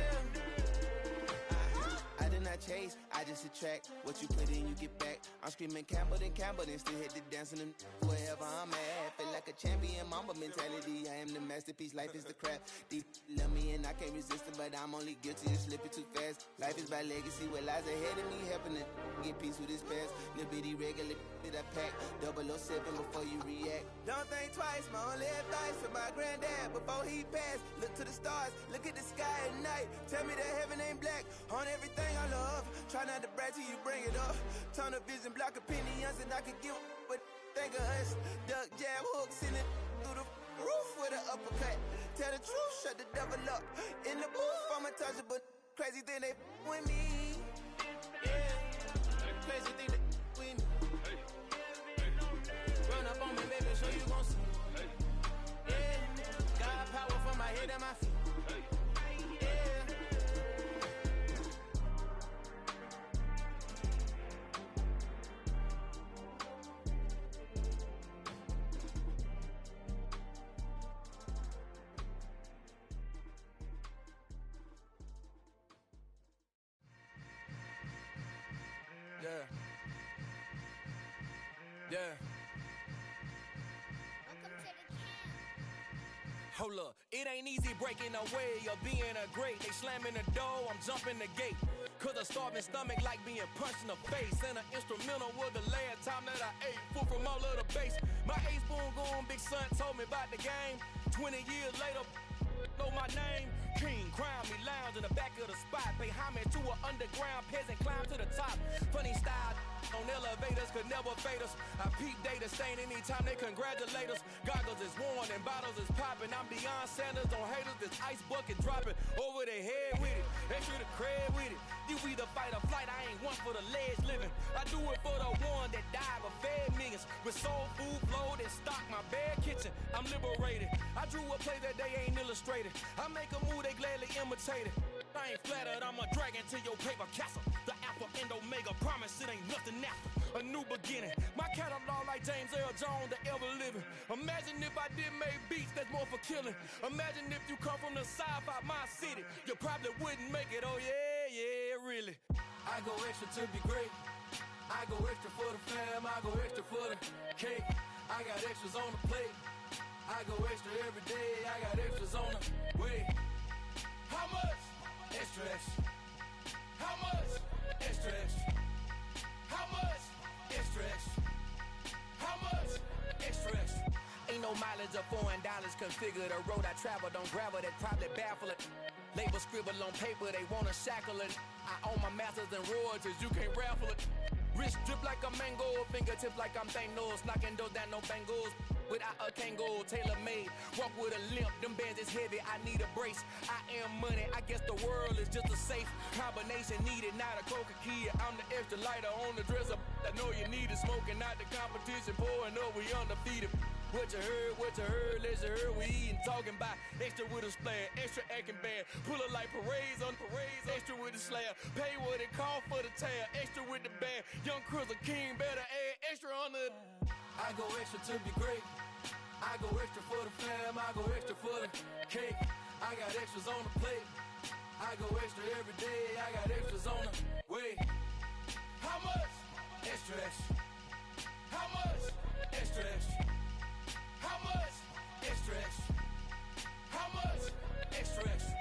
I did not chase, I just attract. What you put in, you get back. I'm screaming Campbell, then still hit the dance and them wherever I'm at. Feel like a champion, mamba mentality. I am the masterpiece, life is the crap. Deep love me and I can't resist it, but I'm only guilty of slipping too fast. Life is by legacy, what lies ahead of me, helping to get peace with this past. Little bitty regular that I pack, 007 before you react. Don't think twice, my only advice for my granddad before he passed. Look to the stars, look at the sky at night. Tell me that heaven ain't black on everything I love. Try not to brag till you bring it up. Tunnel vision, block opinions, and I could give what think of us. Duck jab hooks in it through the roof with an uppercut. Tell the truth, shut the devil up. In the booth, I'm untouchable. Crazy thing they with me. Yeah, crazy thing they with me. Run up on me, baby, so you gon' see. Yeah, got power from my head and my feet. Yeah. Hold up, it ain't easy breaking away or being a great. They slamming the door, I'm jumping the gate. Cause a starving stomach like being punched in the face. And an instrumental was the last time that I ate food from all of the base. My ace boom goon, big son told me about the game. 20 years later, know my name. King, crown me, lounge in the back of the spot. Pay homage to an underground peasant, climb to the top. Funny style on elevators could never fade us. I peep data stain anytime they congratulate us. Goggles is worn and bottles is popping. I'm Deion Sanders on haters, this ice bucket dropping over their head with it. Extra the cred with it. You either fight or flight, I ain't one for the ledge living. I do it for the one that died but fed millions. With soul food flowed and stocked my bare kitchen. I'm liberated. I drew a play that they ain't illustrated. I make a move, they gladly imitate it. I ain't flattered, I'm a dragon to your paper castle. The Alpha and Omega, promise it ain't nothing after. A new beginning. My catalog like James Earl Jones, the ever living. Imagine if I did make beats that's more for killing. Imagine if you come from the sci-fi, my city. You probably wouldn't make it, oh yeah, really. I go extra to be great. I go extra for the fam, I go extra for the cake. I got extras on the plate. I go extra every day, I got extras on the way. How much? Extra, extra. How much? Extra, extra. How much? Extra, extra. How much? Extra, extra. Ain't no mileage of $4 configure the road I travel. Don't gravel that probably baffle it. Label scribble on paper, they wanna shackle it. I own my masters and royalties, you can't raffle it. Wrist drip like a mango, fingertips like I'm Thanos. Knocking those down, no bangles. Without a Kango, tailor-made. Walk with a limp, them bands is heavy, I need a brace. I am money, I guess the world is just a safe combination needed, not a coca key. I'm the extra lighter on the dresser. I know you need it, smoking out the competition, pouring up, we undefeated. What you heard, let's you heard, we eatin', talking about extra with a splash, extra acting bad, pull it like parades on parades, extra with the slab, pay what it cost for the tab, extra with the band, young Chris a king, better add extra on the. I go extra to be great, I go extra for the fam, I go extra for the cake. I got extras on the plate. I go extra every day, I got extras on the way. How much? Extra, extra. How much? Extra, extra. How much? Extra, extra. How much? Extra, extra.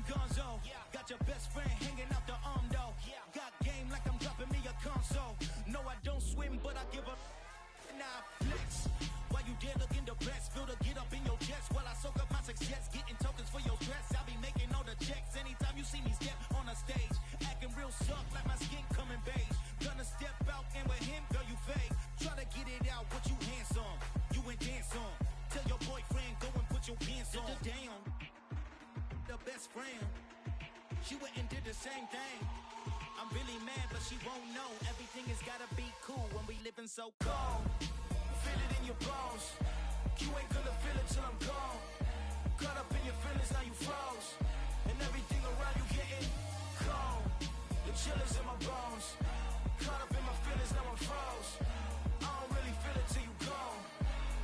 Gonzo, got your best friend hanging out the arm though. Got game like I'm dropping me a console. No, I don't swim, but I give a now flex. While you there looking the best, feel the get up in your chest while I soak up my success, getting tokens for your dress. I'll be making all the checks anytime you see me step on a stage, acting real suck like my skin coming beige. Gonna step out and with him, girl, you fake. Try to get it out, what you handsome, you ain't dance on. Tell your boyfriend go and put your pants on. Damn. The best friend, she went and did the same thing. I'm really mad, but she won't know. Everything has gotta be cool when we living so cold. Feel it in your bones. You ain't gonna feel it till I'm gone. Caught up in your feelings, now you froze. And everything around you getting cold. The chill is in my bones. Caught up in my feelings, now I'm froze. I don't really feel it till you gone.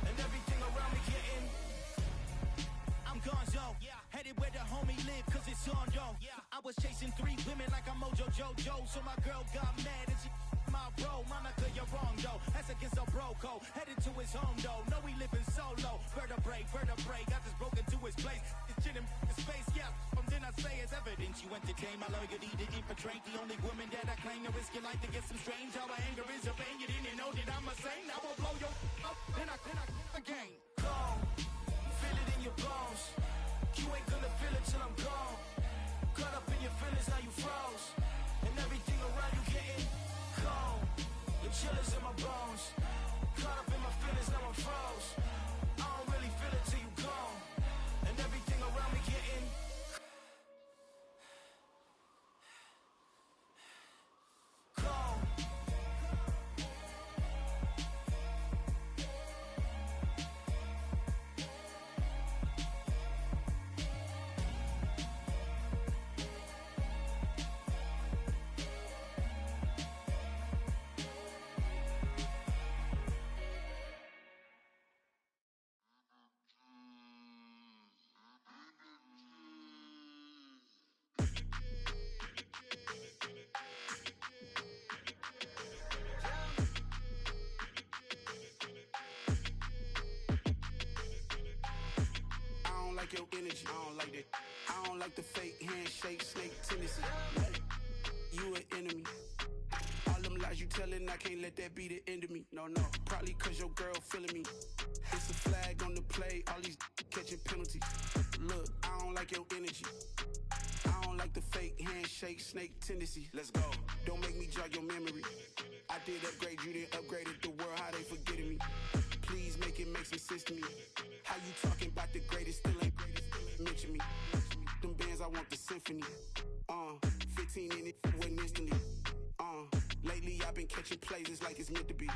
And everything around me getting I'm Gonzo. Headed where the homie live, cause it's on, yo. I was chasing 3 women like I'm Mojo Jojo, so my girl got mad and she my bro. Monica, you're wrong, though. That's against a bro code. Headed to his home, though. No, we living solo. Vertebrae, got this broken to his place. It's chin in his face, yeah. Then I say it's evidence you entertain my loyalty to infiltrate. The only woman that I claim to risk your life to get some strange. How my anger is a pain. You didn't know that I'm a saint. I will blow your up, then I again. Cold, feel it in your bones. You ain't gonna feel it till I'm gone. Caught up in your feelings, now you froze. And everything around you getting cold. The chill is in my bones. Caught up in my feelings, now I'm froze. I don't really feel it till you gone. And everything around me getting cold. Like your energy, I don't like that. I don't like the fake handshake, snake tendency. You an enemy. All them lies you telling, I can't let that be the end of me. No, probably cause your girl feeling me. It's a flag on the play, all these catching penalties. Look, I don't like your energy. I don't like the fake handshake, snake tendency. Let's go. Don't make me jog your memory. I did upgrade, you didn't upgrade it. The world, how they forgetting me. Please make it make some sense to me. How you talking about the greatest, still ain't greatest, mention me. Them bands, I want the symphony. 15 in it, went instantly. Lately I've been catching plays, it's like it's meant to be.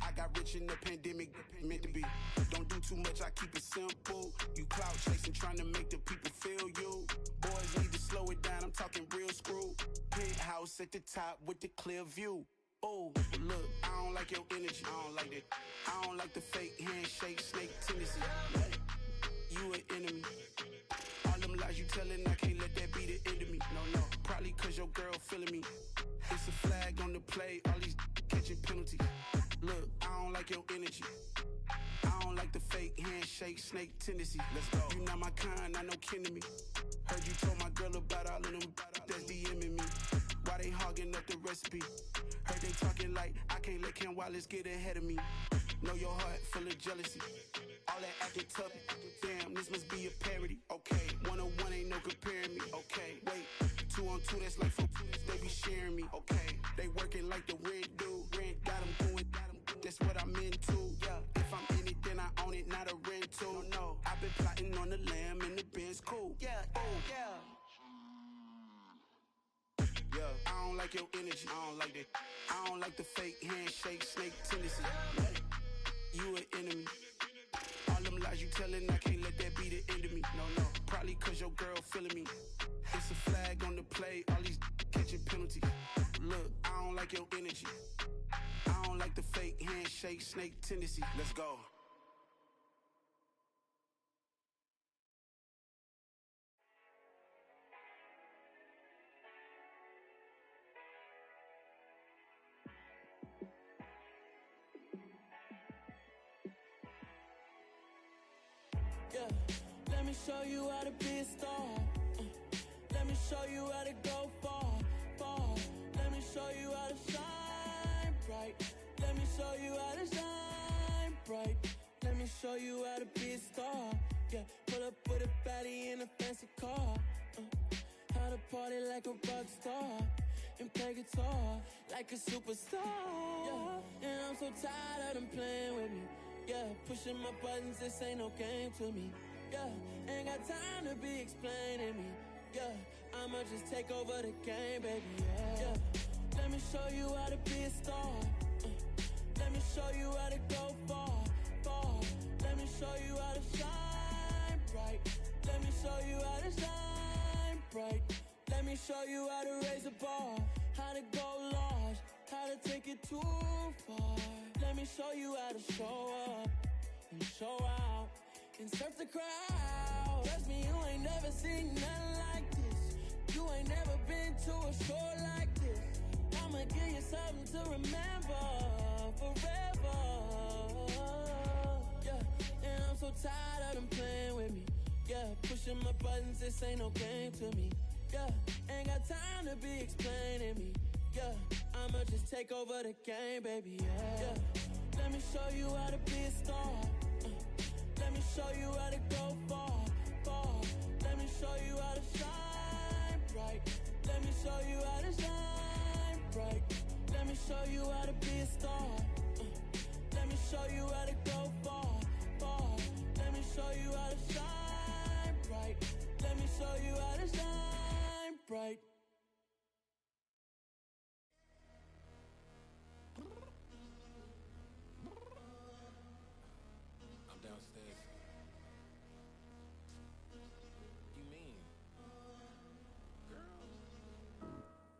I got rich in the pandemic, meant to be. Don't do too much, I keep it simple. You clout chasing, trying to make the people feel you. Boys need to slow it down, I'm talking real screw. Penthouse at the top with the clear view. Oh, look, I don't like your energy, I don't like that. I don't like the fake handshake, snake tendency. You an enemy. All them lies you telling, I can't let that be the end of me. No, probably cause your girl feeling me. It's a flag on the play, all these catching penalties. Look, I don't like your energy. I don't like the fake handshake, snake tendency. Let's go. You not my kind, I know kin to me. Heard you told my girl about all of them that's DMing me. Why they hogging up the recipe? Heard they talking like I can't let Ken Wallace get ahead of me. Know your heart full of jealousy. All that acting tough, damn, this must be a parody. Okay, 1-on-1 ain't no comparing me. Okay, wait, 2-on-2, that's like 4, they be sharing me. Okay, they working like the rent do. Rent got them going, that's what I'm into. Yeah, if I'm in it, then own it, not a rental. No, I've been plotting on the lamb and the Benz cool. Yeah, yeah. Yeah, I don't like your energy. I don't like that. I don't like the fake handshake, snake tendency. You an enemy. All them lies you telling, I can't let that be the end of me. No, probably cause your girl feeling me. It's a flag on the play, all these catching penalties. Look, I don't like your energy. I don't like the fake handshake, snake tendency. Let's go. Yeah, let me show you how to be a star. Let me show you how to go far, far. Let me show you how to shine bright. Let me show you how to shine bright. Let me show you how to be a star. Yeah, pull up with a baddie in a fancy car. How to party like a rock star and play guitar like a superstar. Yeah, and I'm so tired of them playing with me. Yeah, pushing my buttons, this ain't no game to me. Yeah, ain't got time to be explaining me. Yeah, I'ma just take over the game, baby. Yeah, let me show you how to be a star. Let me show you how to go far, far. Let me show you how to shine bright. Let me show you how to shine bright. Let me show you how to raise a bar, how to go large, how to take it too far. Let me show you how to show up and show out and surf the crowd. Trust me, you ain't never seen nothing like this. You ain't never been to a show like this. I'ma give you something to remember forever. Yeah, and I'm so tired of them playing with me. Yeah, pushing my buttons, this ain't no game to me. Yeah, ain't got time to be explaining me. Yeah, I'ma just take over the game, baby. Yeah, let me show you how to be a star. Let me show you how to go far, far. Let me show you how to shine bright. Let me show you how to shine bright. Let me show you how to be a star. Let me show you how to go far, far. Let me show you how to shine bright. Let me show you how to shine bright. I'm downstairs. You mean? Girl.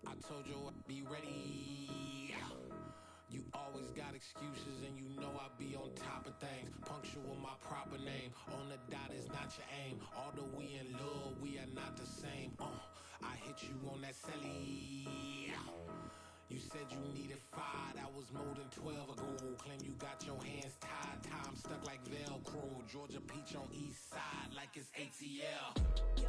I told you I'd be ready. You always got excuses and you know I be on top of things. Punctual my proper name. On the dot is not your aim. Although we in love, we are not the same. I hit you on that celly. You said you needed 5, that was more than 12 ago. Claim you got your hands tied, time stuck like Velcro. Georgia Peach on east side like it's ATL.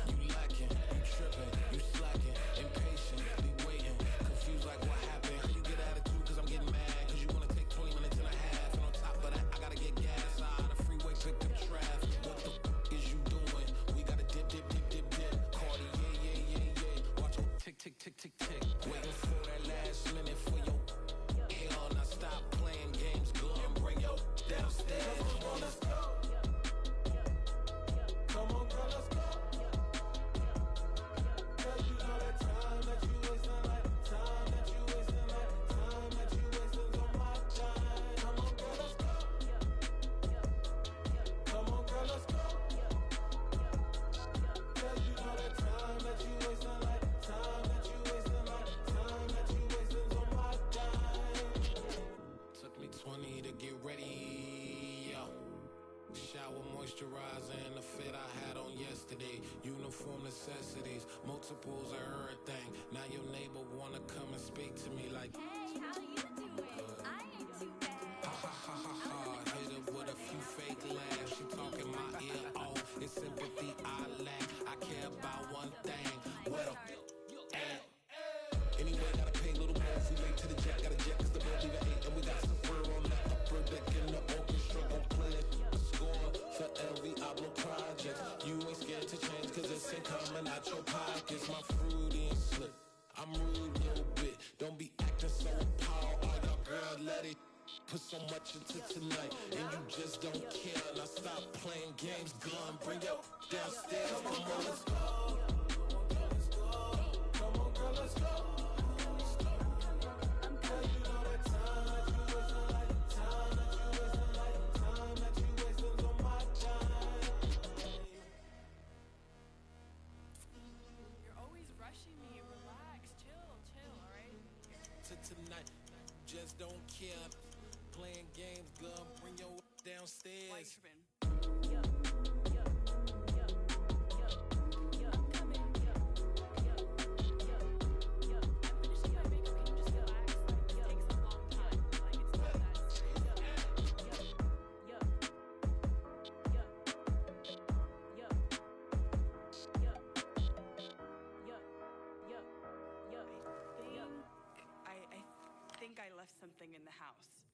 You lacking, you tripping, you slacking, impatient, be waiting, confused like what happened. How you get attitude cause I'm getting mad, cause you wanna take 20 minutes and a half. And on top of that, I gotta get gas out of the freeway, pick up traffic. What the is you doing? We gotta dip, dip, dip, dip, dip. Cardi, yeah. Watch your tick, tick, tick, tick, tick. Waiting for that last minute for your hell. Now stop playing games, go and bring your downstairs. Come on, let's go. Come on, girl, let's go. Cause you know that time that you wasting, like time that you wasting, like time that you wasting on my time. Come on, girl, let's go. Come on, girl, let's go. Cause you know that time that you wasting, like time that you wasting, like time that you wasting on my time. Took me 20 to get ready. Shower moisturizer and the fit I had on yesterday. Uniform necessities, multiples of everything. Now your neighbor wanna come and speak to me like, Hey, how you doing? I ain't too bad. ha ha ha ha ha. Hit her with a few fake laughs. She talking my ear off. It's sympathy I lack. I care about one thing. Where the at? Anyway, gotta pay a little more if we late to the jet. Got a jet cause the boat leave at 8. And we got some fur on the upper deck in the orchestra. Gon' play it. Score for every album project. You ain't scared to change cause this ain't coming out your pockets. My fruity and slip. I'm rude a little bit. Don't be acting so appalled. All y'all girl, let it Put so much into tonight, and you just don't care. Now stop playing games, gun, bring your downstairs. Come on, let's go. Come on, girl, let's go. Girl, you know that time that you wasting, like the time that you wasting, like the time that you wasting on my time. You're always rushing me. Relax, chill, alright? To tonight, just don't care. Playing games, gun, bring your downstairs. I think I left something in the house.